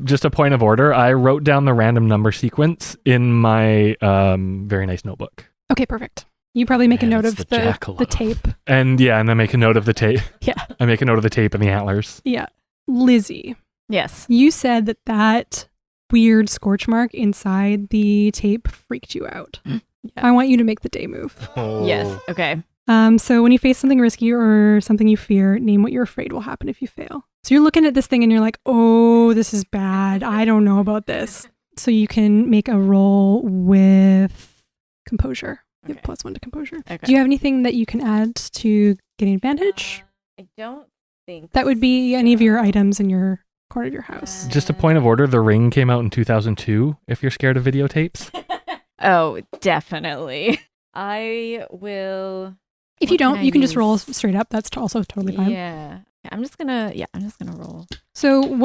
Just a point of order. I wrote down the random number sequence in my very nice notebook. Okay, perfect. You probably make a Man, note it's of the the jackalope. tape. And I make a note of the tape. Yeah. I make a note of the tape and the antlers. Yeah. Lizzie, Yes. you said that weird scorch mark inside the tape freaked you out. Yeah. I want you to make the day move. Yes. Okay. So when you face something risky or something you fear, name what you're afraid will happen if you fail. So you're looking at this thing and you're like, oh, this is bad. I don't know about this. So you can make a roll with composure. You have Okay. +1 to composure. Okay. Do you have anything that you can add to getting advantage? I don't think That would be any of your items in your corner of your house. Just a point of order. The Ring came out in 2002, if you're scared of videotapes. Oh, definitely. I will. If What you can don't, I you can just roll use? straight up. That's also totally fine. Yeah. I'm just gonna roll. So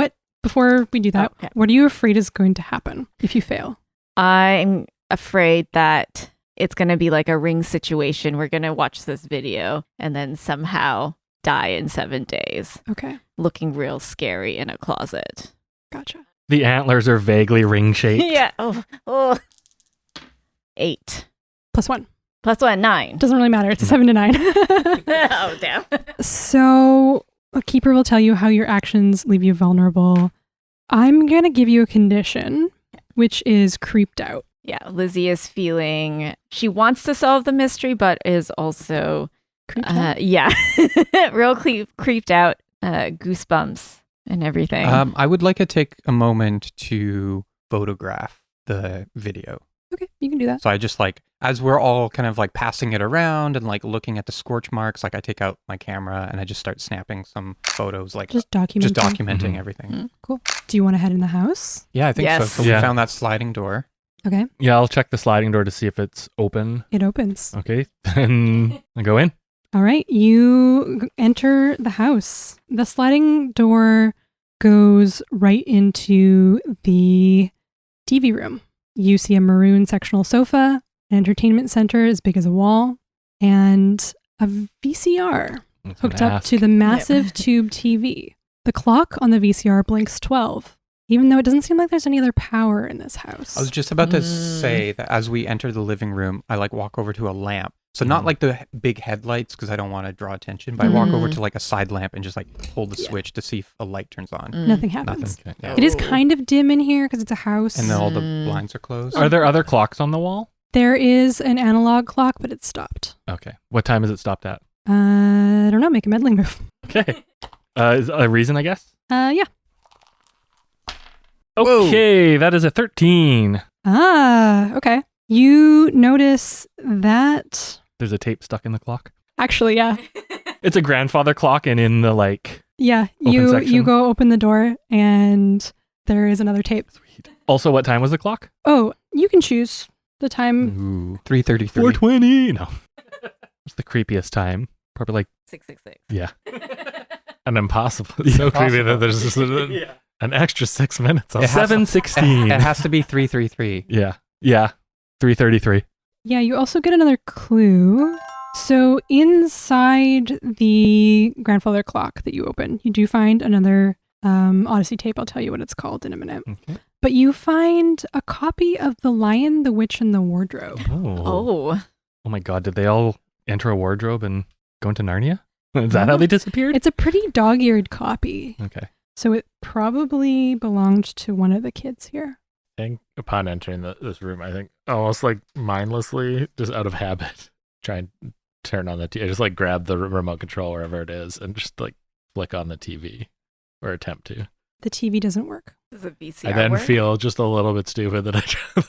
before we do that, Okay. what are you afraid is going to happen if you fail? I'm afraid that it's gonna be like a Ring situation. We're gonna watch this video and then somehow die in 7 days, Okay, looking real scary in a closet. gotcha. The antlers are vaguely ring shaped. Yeah. Oh. 8 +1. +1, 9. Doesn't really matter. It's a 7 to 9. Oh damn. So a keeper will tell you how your actions leave you vulnerable. I'm going to give you a condition, which is creeped out. Yeah, Lizzie is feeling she wants to solve the mystery, but is also Creeped out? real creeped out, goosebumps and everything. I would like to take a moment to photograph the video. Okay, you can do that. So I just like, as we're all kind of like passing it around and like looking at the scorch marks, like I take out my camera and I just start snapping some photos, like Just document. documenting Mhm. everything. Mhm. Cool. Do you want to head in the house? Yeah, I think so. Yes. So we Yeah. found that sliding door. Okay, Yeah, I'll check the sliding door to see if it's open. it opens. Okay, then I go in. All right, you enter the house. The sliding door goes right into the TV room. You see a maroon sectional sofa, an entertainment center as big as a wall, and a VCR That's hooked an up ask. to the massive tube TV. The clock on the VCR blinks 12, even though it doesn't seem like there's any other power in this house. I was just about to say that as we enter the living room, I like walk over to a lamp So not like the big headlights because I don't want to draw attention, but I walk over to like a side lamp and just like pull the switch to see if a light turns on. Nothing happens. Nothing. Yeah. It is kind of dim in here because it's a house. And then all the blinds are closed. Are there other clocks on the wall? There is an analog clock, but it's stopped. Okay. What time is it stopped at? I don't know. Make a meddling move. Okay. Is a reason, I guess? Yeah. Okay, that is a 13. Okay. You notice that... There's a tape stuck in the clock. Actually, yeah. It's a grandfather clock, and in the Yeah, open section? you go open the door, and there is another tape. Sweet. Also, what time was the clock? Oh, you can choose the time. Ooh. 3:33. 4:20. No. It's the creepiest time. Probably like 666. Yeah. And impossible. It's so creepy that there's just an extra 6 minutes. It has to- 7:16. It has to be 3:33. Yeah. 3:33. Yeah, you also get another clue. So inside the grandfather clock that you open, you do find another Odyssey tape. I'll tell you what it's called in a minute. Okay. But you find a copy of The Lion, the Witch, and the Wardrobe. Oh my God! Did they all enter a wardrobe and go into Narnia? Is that how they disappeared? It's a pretty dog-eared copy. Okay. So it probably belonged to one of the kids here. I think upon entering this room, I think almost like mindlessly, just out of habit, try and turn on the TV. I just like grab the remote control wherever it is and just like flick on the TV or attempt to. The TV doesn't work. Does a VCR I then work? feel just a little bit stupid that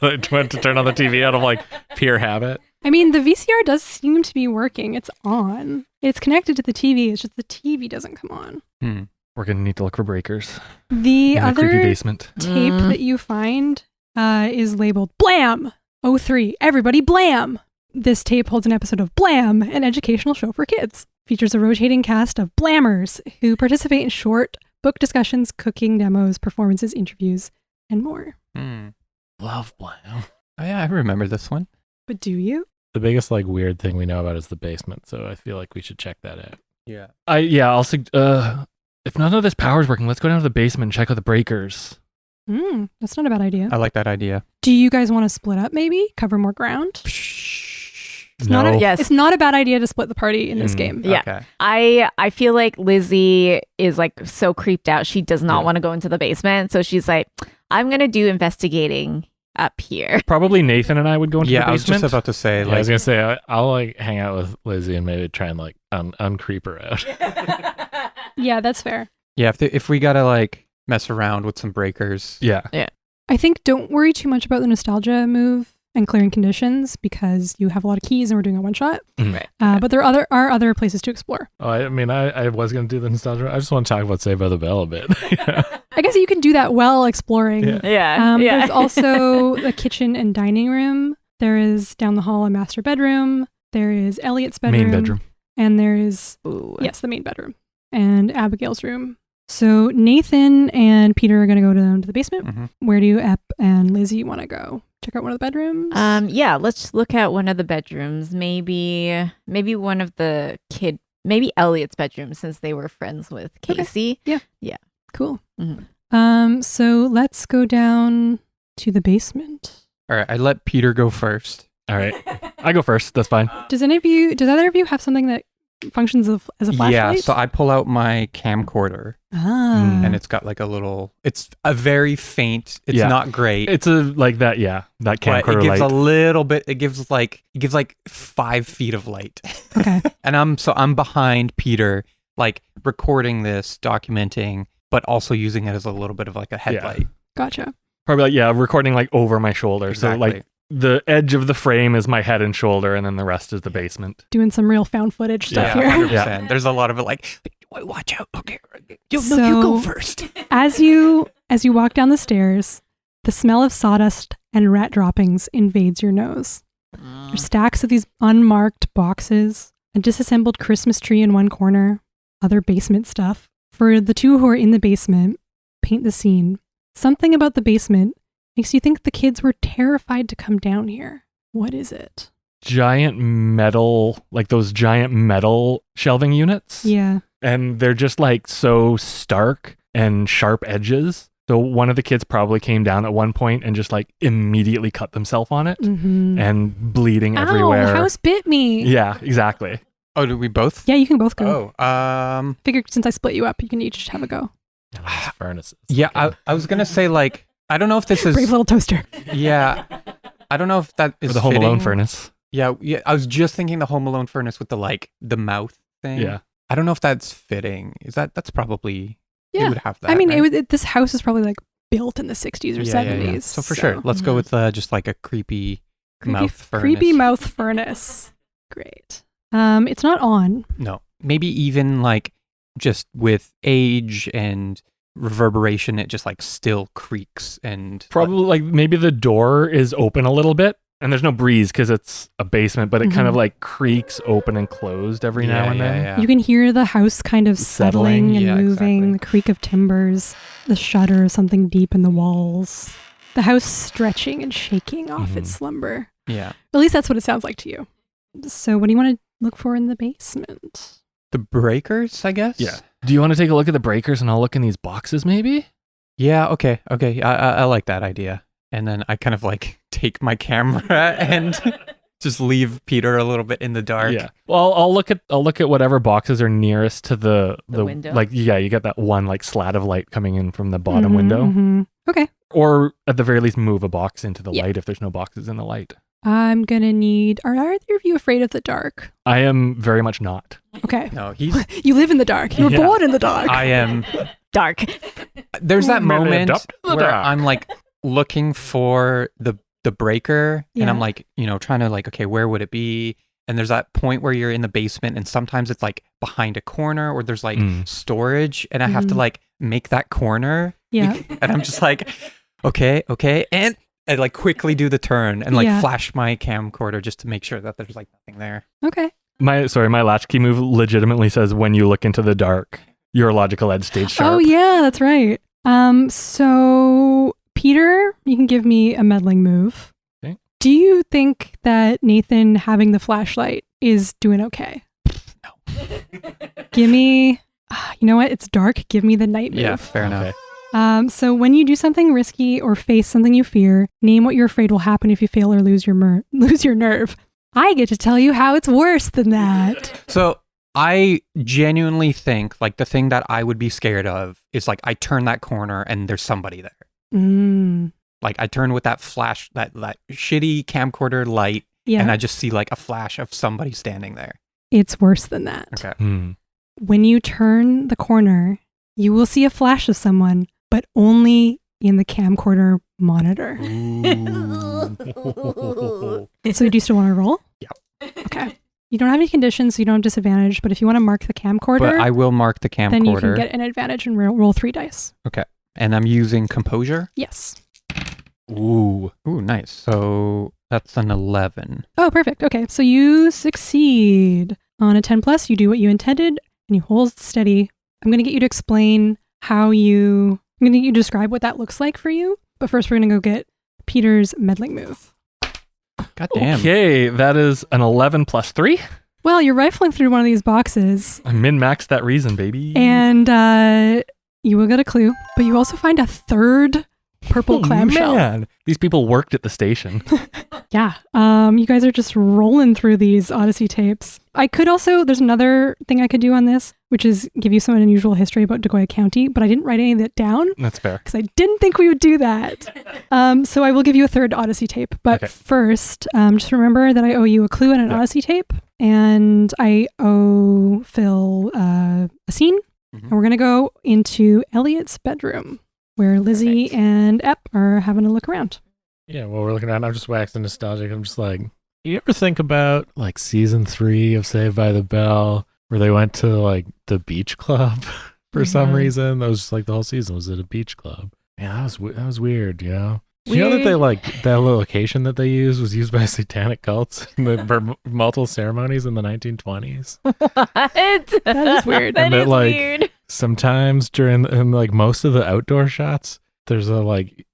I went to turn on the TV out of like pure habit. I mean, the VCR does seem to be working. It's on. It's connected to the TV. It's just the TV doesn't come on. We're gonna need to look for breakers The in the creepy other basement. tape that you find is labeled Blam! 03. Everybody Blam! This tape holds an episode of Blam, an educational show for kids. Features a rotating cast of Blammers who participate in short book discussions, cooking demos, performances, interviews, and more. Love Blam. Oh yeah, I remember this one. But do you? The biggest like weird thing we know about is the basement, so I feel like we should check that out. Yeah. If none of this power's working, let's go down to the basement and check out the breakers. That's not a bad idea. I like that idea. Do you guys want to split up maybe? Cover more ground? It's No. It's not a bad idea to split the party in this game. Yeah. Okay. I feel like Lizzie is like so creeped out. She does not want to go into the basement. So she's like, I'm going to do investigating up here. Probably Nathan and I would go into the Yeah, I was basement. just about to say, I was gonna say I'll like hang out with Lizzie and maybe try and like uncreep her out. Yeah, that's fair. yeah, if we gotta like mess around with some breakers. Yeah. I think don't worry too much about the nostalgia move and clearing conditions because you have a lot of keys and we're doing a one shot. Right. But there are other places to explore. Oh, I mean, I was gonna do the nostalgia. I just want to talk about Saved by the Bell a bit. I guess you can do that while exploring. Yeah. There's also the kitchen and dining room. There is down the hall a master bedroom. There is Elliot's bedroom. Main bedroom. And there is, Ooh. yes, the main bedroom. And Abigail's room. So Nathan and Peter are going to go down to the basement. Mm-hmm. Where do Ep and Lizzie want to go? Check out one of the bedrooms? Yeah, let's look at one of the bedrooms. Maybe one of the maybe Elliot's bedroom since they were friends with Casey. Okay. Cool. Mm-hmm. So let's go down to the basement. All right, I let Peter go first. All right. I go first. That's fine. Does either of you have something that functions as a flashlight? Yeah, so I pull out my camcorder and it's got like it's a very faint, it's not great. It's that but camcorder it gives light. a little bit, it gives like 5 feet of light. Okay. And I'm behind Peter, like recording this, documenting, but also using it as a little bit of like a headlight. Gotcha. Probably recording like over my shoulder. Exactly. So like the edge of the frame is my head and shoulder, and then the rest is the basement. Doing some real found footage stuff Yeah, here. 100%. Yeah. There's a lot of it like, "Wait, watch out. Okay. You So- go first. As you walk down the stairs, the smell of sawdust and rat droppings invades your nose. There's stacks of these unmarked boxes, a disassembled Christmas tree in one corner, other basement stuff. For the two who are in the basement, paint the scene. Something about the basement makes you think the kids were terrified to come down here. What is it? Giant metal, like those giant metal shelving units. Yeah. And they're just like so stark and sharp edges So one of the kids probably came down at one point and just like immediately cut themselves on it and bleeding everywhere. Ow, house bit me. Yeah, exactly. Oh, did we both? Yeah, you can both go. Oh, Figured since I split you up, you can each have a go. Furnaces. yeah. I was gonna say like I don't know if this is. Brave little toaster. Yeah, I don't know if that is For the Home Alone fitting. furnace. Yeah. I was just thinking the Home Alone furnace with the mouth thing. Yeah. I don't know if that's fitting. That's probably Yeah. it would have that. I mean, right? this house is probably like built in the 60s or 70s. So for sure, let's go with just like a creepy mouth furnace. Creepy mouth furnace. Great. It's not on. No, maybe even like just with age and reverberation, it just like still creaks and Probably like maybe the door is open a little bit and there's no breeze because it's a basement, but it kind of like creaks open and closed every now and then. Yeah. You can hear the house kind of settling and Yeah, moving, exactly. the creak of timbers, the shudder of something deep in the walls, the house stretching and shaking off its slumber. Yeah. At least that's what it sounds like to you. So what do you want to look for in the basement? The breakers, I guess. Yeah. Do you want to take a look at the breakers and I'll look in these boxes maybe? Yeah. Okay. I like that idea. And then I kind of like take my camera and just leave Peter a little bit in the dark. Yeah. Well, I'll look at whatever boxes are nearest to the window. Like, yeah, you get that one like slat of light coming in from the bottom window. Mhm. Okay. Or at the very least move a box into the Yeah. light if there's no boxes in the light. I'm going to need... Are either of you afraid of the dark? I am very much not. Okay. No, he's. You live in the dark. You were Yeah. born in the dark. I am. Dark. There's that Minute moment up in the where dark. I'm like looking for the breaker, and I'm Yeah. like, trying to like, okay, where would it be? And there's that point where you're in the basement, and sometimes it's like behind a corner, or there's like storage, and I have to like make that corner. Yeah. And I'm just like, okay, and I like quickly do the turn and like Yeah. flash my camcorder just to make sure that there's like nothing there. Okay. My latchkey move legitimately says when you look into the dark, your logical edge stays sharp. Oh, yeah, that's right. So, Peter, you can give me a meddling move. Okay. Do you think that Nathan having the flashlight is doing okay? No. Give me... You know what? It's dark. Give me the night move. Yeah, fair enough. Okay. So when you do something risky or face something you fear, name what you're afraid will happen if you fail or lose your nerve. I get to tell you how it's worse than that. So I genuinely think like the thing that I would be scared of is like I turn that corner and there's somebody there. Like I turn with that flash, that shitty camcorder light, Yeah, and I just see like a flash of somebody standing there. it's worse than that. Okay. When you turn the corner, you will see a flash of someone, but only in the camcorder monitor. So do you still want to roll? Yeah. Okay. You don't have any conditions, so you don't have disadvantage, but if you want to mark the camcorder, But I will mark the camcorder. then you can get an advantage and roll 3 dice. And I'm using composure. Yes. Ooh, nice. So that's an 11. Oh, perfect. Okay. So you succeed. On a 10 plus, you do what you intended and you hold steady. I'm going to get you to explain I'm going to get you to describe what that looks like for you. But first, we're going to go get Peter's meddling move. God damn. Okay, that is an 11 plus 3. Well, you're rifling through one of these boxes I min-maxed that reason, baby. and you will get a clue, but you also find a third purple clamshell. Man, these people worked at the station. Yeah. You guys are just rolling through these Odyssey tapes. I could also, there's another thing I could do on this, which is give you some unusual history about Degoya County, but I didn't write any of that down That's fair. because I didn't think we would do that. So I will give you a third Odyssey tape. But Okay. first, just remember that I owe you a clue and an Yeah. Odyssey tape, and I owe Phil a scene. Mhm. And we're going to go into Elliot's bedroom where Lizzie and Ep are having a look around. Yeah, while we're looking around, I'm just waxing nostalgic. I'm just like, you ever think about like season 3 of Saved by the Bell where they went to like the beach club for some reason? That was just like the whole season was at a beach club. Yeah, that was weird, you know? Do you know that they like that location that they used was used by satanic cults for multiple ceremonies in the 1920s? What? That is weird. That And that, is like, weird. Sometimes in like most of the outdoor shots, there's a like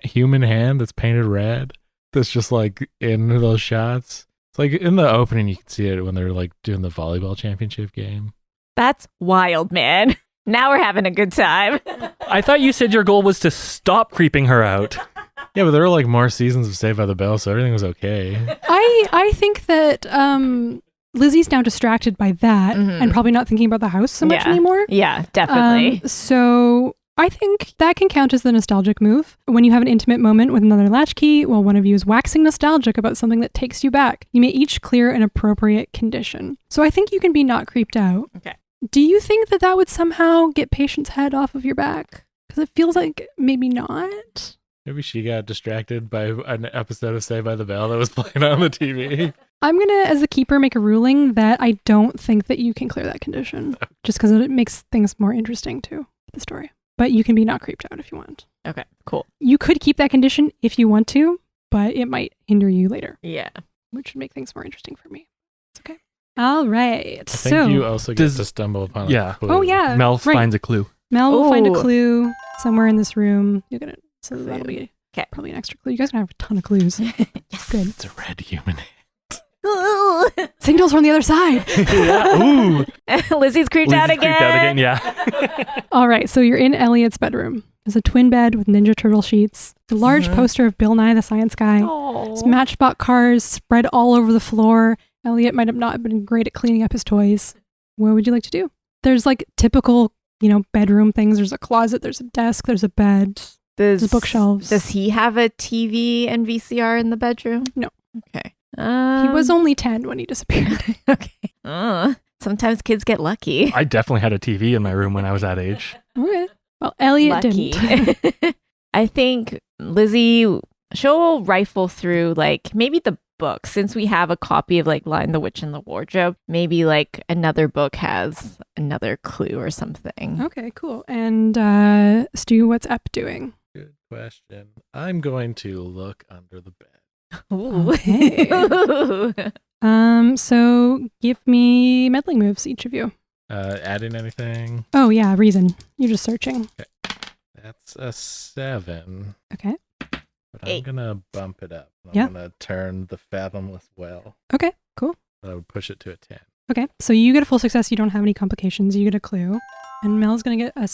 human hand that's painted red that's just like in those shots. It's like in the opening, you can see it when they're like doing the volleyball championship game. That's wild, man. Now we're having a good time. I thought you said your goal was to stop creeping her out. Yeah, but there were like more seasons of Saved by the Bell, so everything was okay. I think that Lizzie's now distracted by that and probably not thinking about the house so much anymore. Yeah, definitely. So I think that can count as the nostalgic move. When you have an intimate moment with another latchkey while one of you is waxing nostalgic about something that takes you back, you may each clear an appropriate condition. So I think you can be not creeped out. Okay. Do you think that that would somehow get Patient's head off of your back? Because it feels like maybe not. Maybe she got distracted by an episode of Saved by the Bell that was playing on the TV. I'm going to, as the keeper, make a ruling that I don't think that you can clear that condition. Just because it makes things more interesting to the story. But you can be not creeped out if you want. Okay, cool. You could keep that condition if you want to, but it might hinder you later. Yeah. Which would make things more interesting for me. It's okay. All right. I think you also get to stumble upon a clue. Oh, yeah. Mel finds a clue. Mel will find a clue somewhere in this room. You're gonna, so that'll be probably an extra clue. You guys are going to have a ton of clues. Yes. Good. It's a red human. Signals from the other side. Ooh. Lizzie's creeped out again. Yeah. All right. So you're in Elliot's bedroom. There's a twin bed with Ninja Turtle sheets. A large poster of Bill Nye the Science Guy. There's Matchbox cars spread all over the floor. Elliot might have not been great at cleaning up his toys. What would you like to do? There's like typical, bedroom things. There's a closet. There's a desk. There's a bed. There's bookshelves. Does he have a TV and VCR in the bedroom? No. Okay. He was only 10 when he disappeared. Okay. Sometimes kids get lucky. I definitely had a TV in my room when I was that age. Okay. Well, Elliot didn't. I think Lizzie, she'll rifle through maybe the book. Since we have a copy of Lion the Witch in the Wardrobe, maybe another book has another clue or something. Okay, cool. And Stu, what's Ep doing? Good question. I'm going to look under the bed. Ooh. Okay. So give me meddling moves, each of you. Adding anything? Oh yeah, reason. You're just searching. Okay. That's a 7. Okay. But I'm gonna bump it up. Yeah. I'm gonna turn the fathomless well. Okay, cool. I would push it to a 10. Okay, so you get a full success. You don't have any complications. You get a clue. And Mel's gonna get a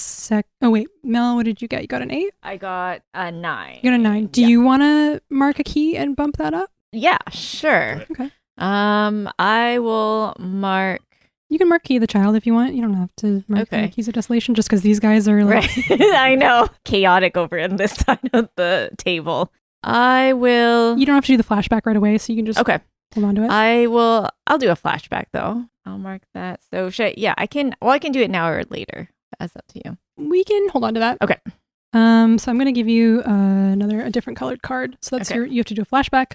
Oh wait, Mel, what did you get? You got an 8? I got a 9. You got a 9. Do you want to mark a key and bump that up? Yeah, sure. Okay. I will mark. You can mark Key of the Child if you want. You don't have to mark the Keys of Desolation just because these guys are right. I know. Chaotic over in this side of the table. I will. You don't have to do the flashback right away, so you can just hold on to it. I'll do a flashback though. I'll mark that. So I can do it now or later. That's up to you. We can hold on to that. Okay. So I'm going to give you a different colored card. So that's you have to do a flashback.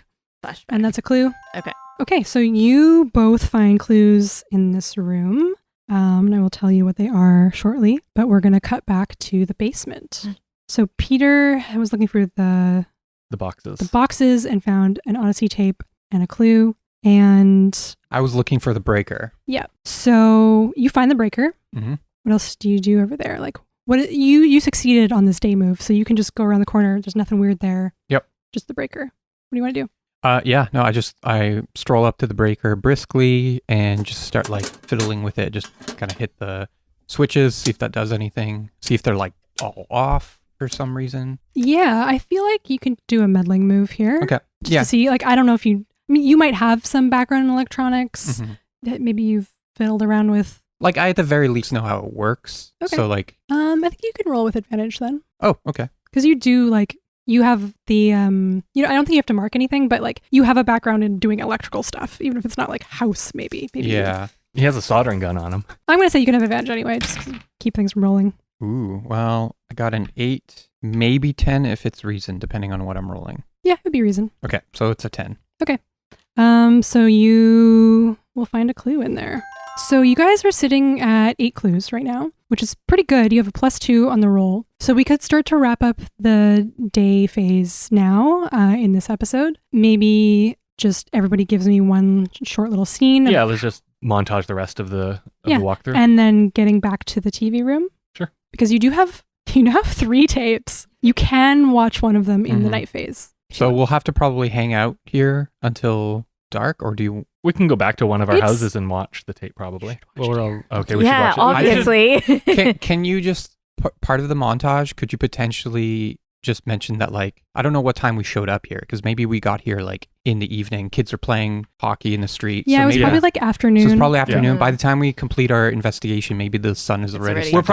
And that's a clue. Okay, so you both find clues in this room. And I will tell you what they are shortly, but we're going to cut back to the basement. So Peter was looking through the boxes and found an Odyssey tape and a clue. And I was looking for the breaker. Yeah. So you find the breaker. Mm-hmm. What else do you do over there? What you succeeded on this day move, so you can just go around the corner. There's nothing weird there. Yep. Just the breaker. What do you want to do? I stroll up to the breaker briskly and just start fiddling with it. Just kind of hit the switches, see if that does anything. See if they're all off for some reason. Yeah, I feel like you can do a meddling move here. Okay. Just to see, I don't know if you might have some background in electronics that maybe you've fiddled around with. I at the very least know how it works. Okay. So I think you can roll with advantage then. Oh, okay. Because you do you have the I don't think you have to mark anything, but you have a background in doing electrical stuff, even if it's not house maybe. Yeah. He has a soldering gun on him. I'm gonna say you can have advantage anyway, just to keep things from rolling. Ooh, well, I got an 8, maybe 10 if it's reason, depending on what I'm rolling. Yeah, it'd be reason. Okay, so it's a 10. Okay. So you will find a clue in there. So you guys are sitting at 8 clues right now, which is pretty good. You have a +2 on the roll. So we could start to wrap up the day phase now in this episode. Maybe just everybody gives me one short little scene. Yeah, let's just montage the rest of the walkthrough. And then getting back to the TV room. Sure. Because you have 3 tapes. You can watch one of them in the night phase. So we'll have to probably hang out here until dark, or do you? We can go back to one of our It's- houses and watch the tape, probably. Well, we're all Okay, we Yeah, should watch it. obviously. Can you just part of the montage? Could you potentially just mention that, like, I don't know what time we showed up here, because maybe we got here like in the evening. Kids are playing hockey in the street. Yeah, so it was maybe, probably like afternoon. so it's probably afternoon. Yeah. By the time we complete our investigation, maybe the sun is already. already- We're starting to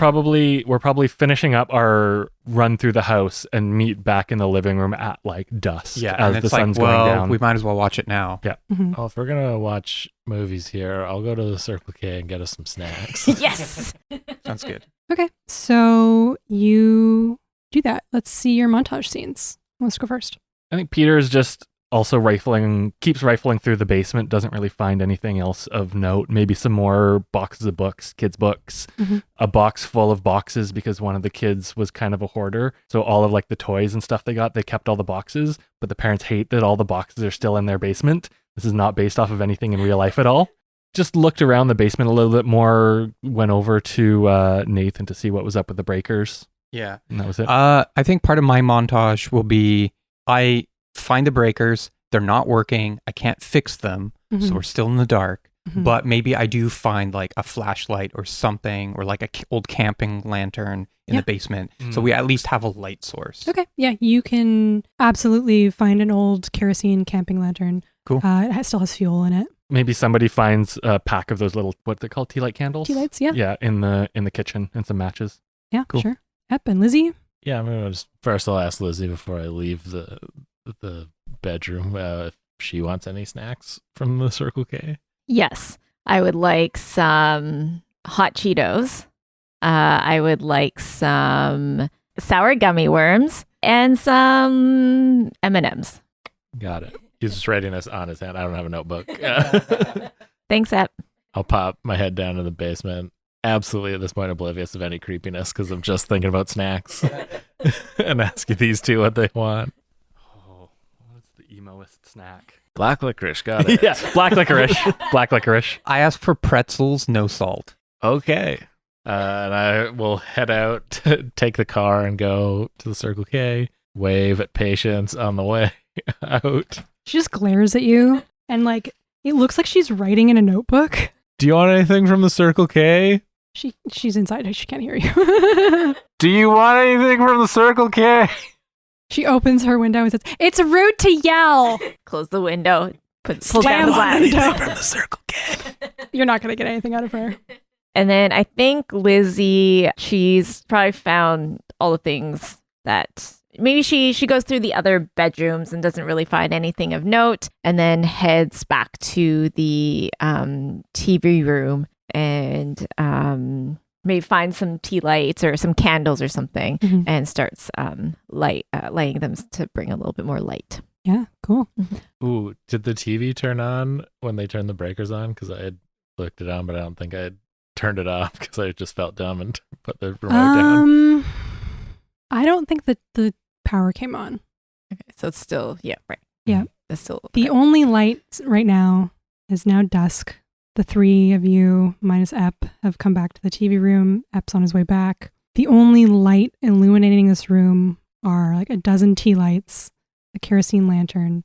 probably set. we're probably finishing up our run through the house and meet back in the living room at like dusk Yeah, as and the it's like, sun's well, going down. we might as well watch it now. Mhm. Well, if we're gonna watch movies here, I'll go to the Circle K and get us some snacks. Yes. Sounds good. Okay, so you do that. Let's see your montage scenes. Let's go first. I think Peter's just also keeps rifling through the basement, doesn't really find anything else of note. Maybe some more boxes of books, kids' books, Mhm. a box full of boxes because one of the kids was kind of a hoarder. So all of like the toys and stuff they kept all the boxes, but the parents hate that all the boxes are still in their basement. This is not based off of anything in real life at all. Just looked around the basement a little bit more, went over to Nathan to see what was up with the breakers, Yeah. and that was it. I think part of my montage will be I find the breakers. They're not working. I can't fix them. Mhm. So we're still in the dark. Mhm. But maybe I do find like a flashlight or something, or like a old camping lantern in Yeah. the basement. So Mm. we at least have a light source. Okay, yeah, you can absolutely find an old kerosene camping lantern. Cool. Still has fuel in it. Maybe somebody finds a pack of those little, what's it called, tea light candles? Tea lights, yeah. Yeah, in the kitchen, and some matches. Yeah, Cool. sure. Yep, and Lizzie? Yeah, I'm gonna first. I'll ask Lizzie before I leave the bedroom if she wants any snacks from the Circle K. Yes. I would like some hot Cheetos. I would like some sour gummy worms and some M&Ms. Got it. He's just writing this on his hand. I don't have a notebook. Thanks, Ep. I'll pop my head down in the basement. Absolutely at this point oblivious of any creepiness because I'm just thinking about snacks and asking these two what they want. Oh, what's the emoist snack? Black licorice, got it. Yeah, black licorice. Black licorice. I asked for pretzels, no salt. Okay. And I will head out, take the car and go to the Circle K, wave at patients on the way out. She just glares at you and like it looks like she's writing in a notebook. Do you want anything from the Circle K? She's inside. She can't hear you. Do you want anything from the Circle K? She opens her window and says, "It's rude to yell." Close the window. Pull Slam down the on glass. the door. From the Circle K. You're not going to get anything out of her. And then I think Lizzie, she's probably found all the things that maybe she goes through the other bedrooms and doesn't really find anything of note, and then heads back to the TV room and maybe find some tea lights or some candles or something Mhm. and starts lighting them to bring a little bit more light. Yeah, cool. Ooh, did the TV turn on when they turned the breakers on? Because I had looked it on, but I don't think I had turned it off because I just felt dumb and put the remote down. I don't think that the power came on. Okay, so it's still, yeah, right. Yeah. It's still The only light right now is now dusk. The three of you, minus Ep, have come back to the TV room. Ep's on his way back. The only light illuminating this room are like a dozen tea lights, a kerosene lantern,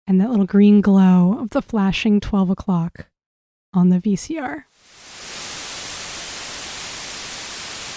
and that little green glow of the flashing 12 o'clock on the VCR.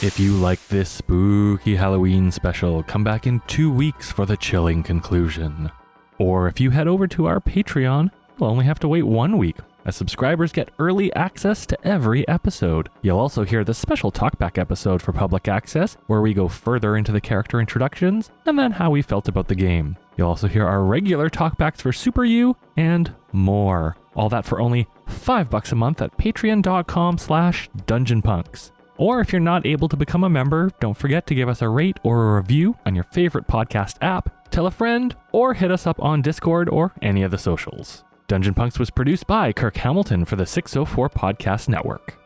If you like this spooky Halloween special, come back in 2 weeks for the chilling conclusion. Or if you head over to our Patreon, you'll only have to wait 1 week, as subscribers get early access to every episode. You'll also hear the special talkback episode for public access, where we go further into the character introductions and then how we felt about the game. You'll also hear our regular talkbacks for Super U and more. All that for only $5 a month at patreon.com/dungeonpunks. Or if you're not able to become a member, don't forget to give us a rate or a review on your favorite podcast app, tell a friend, or hit us up on Discord or any of the socials. Dungeon Punks was produced by Kirk Hamilton for the 604 Podcast Network.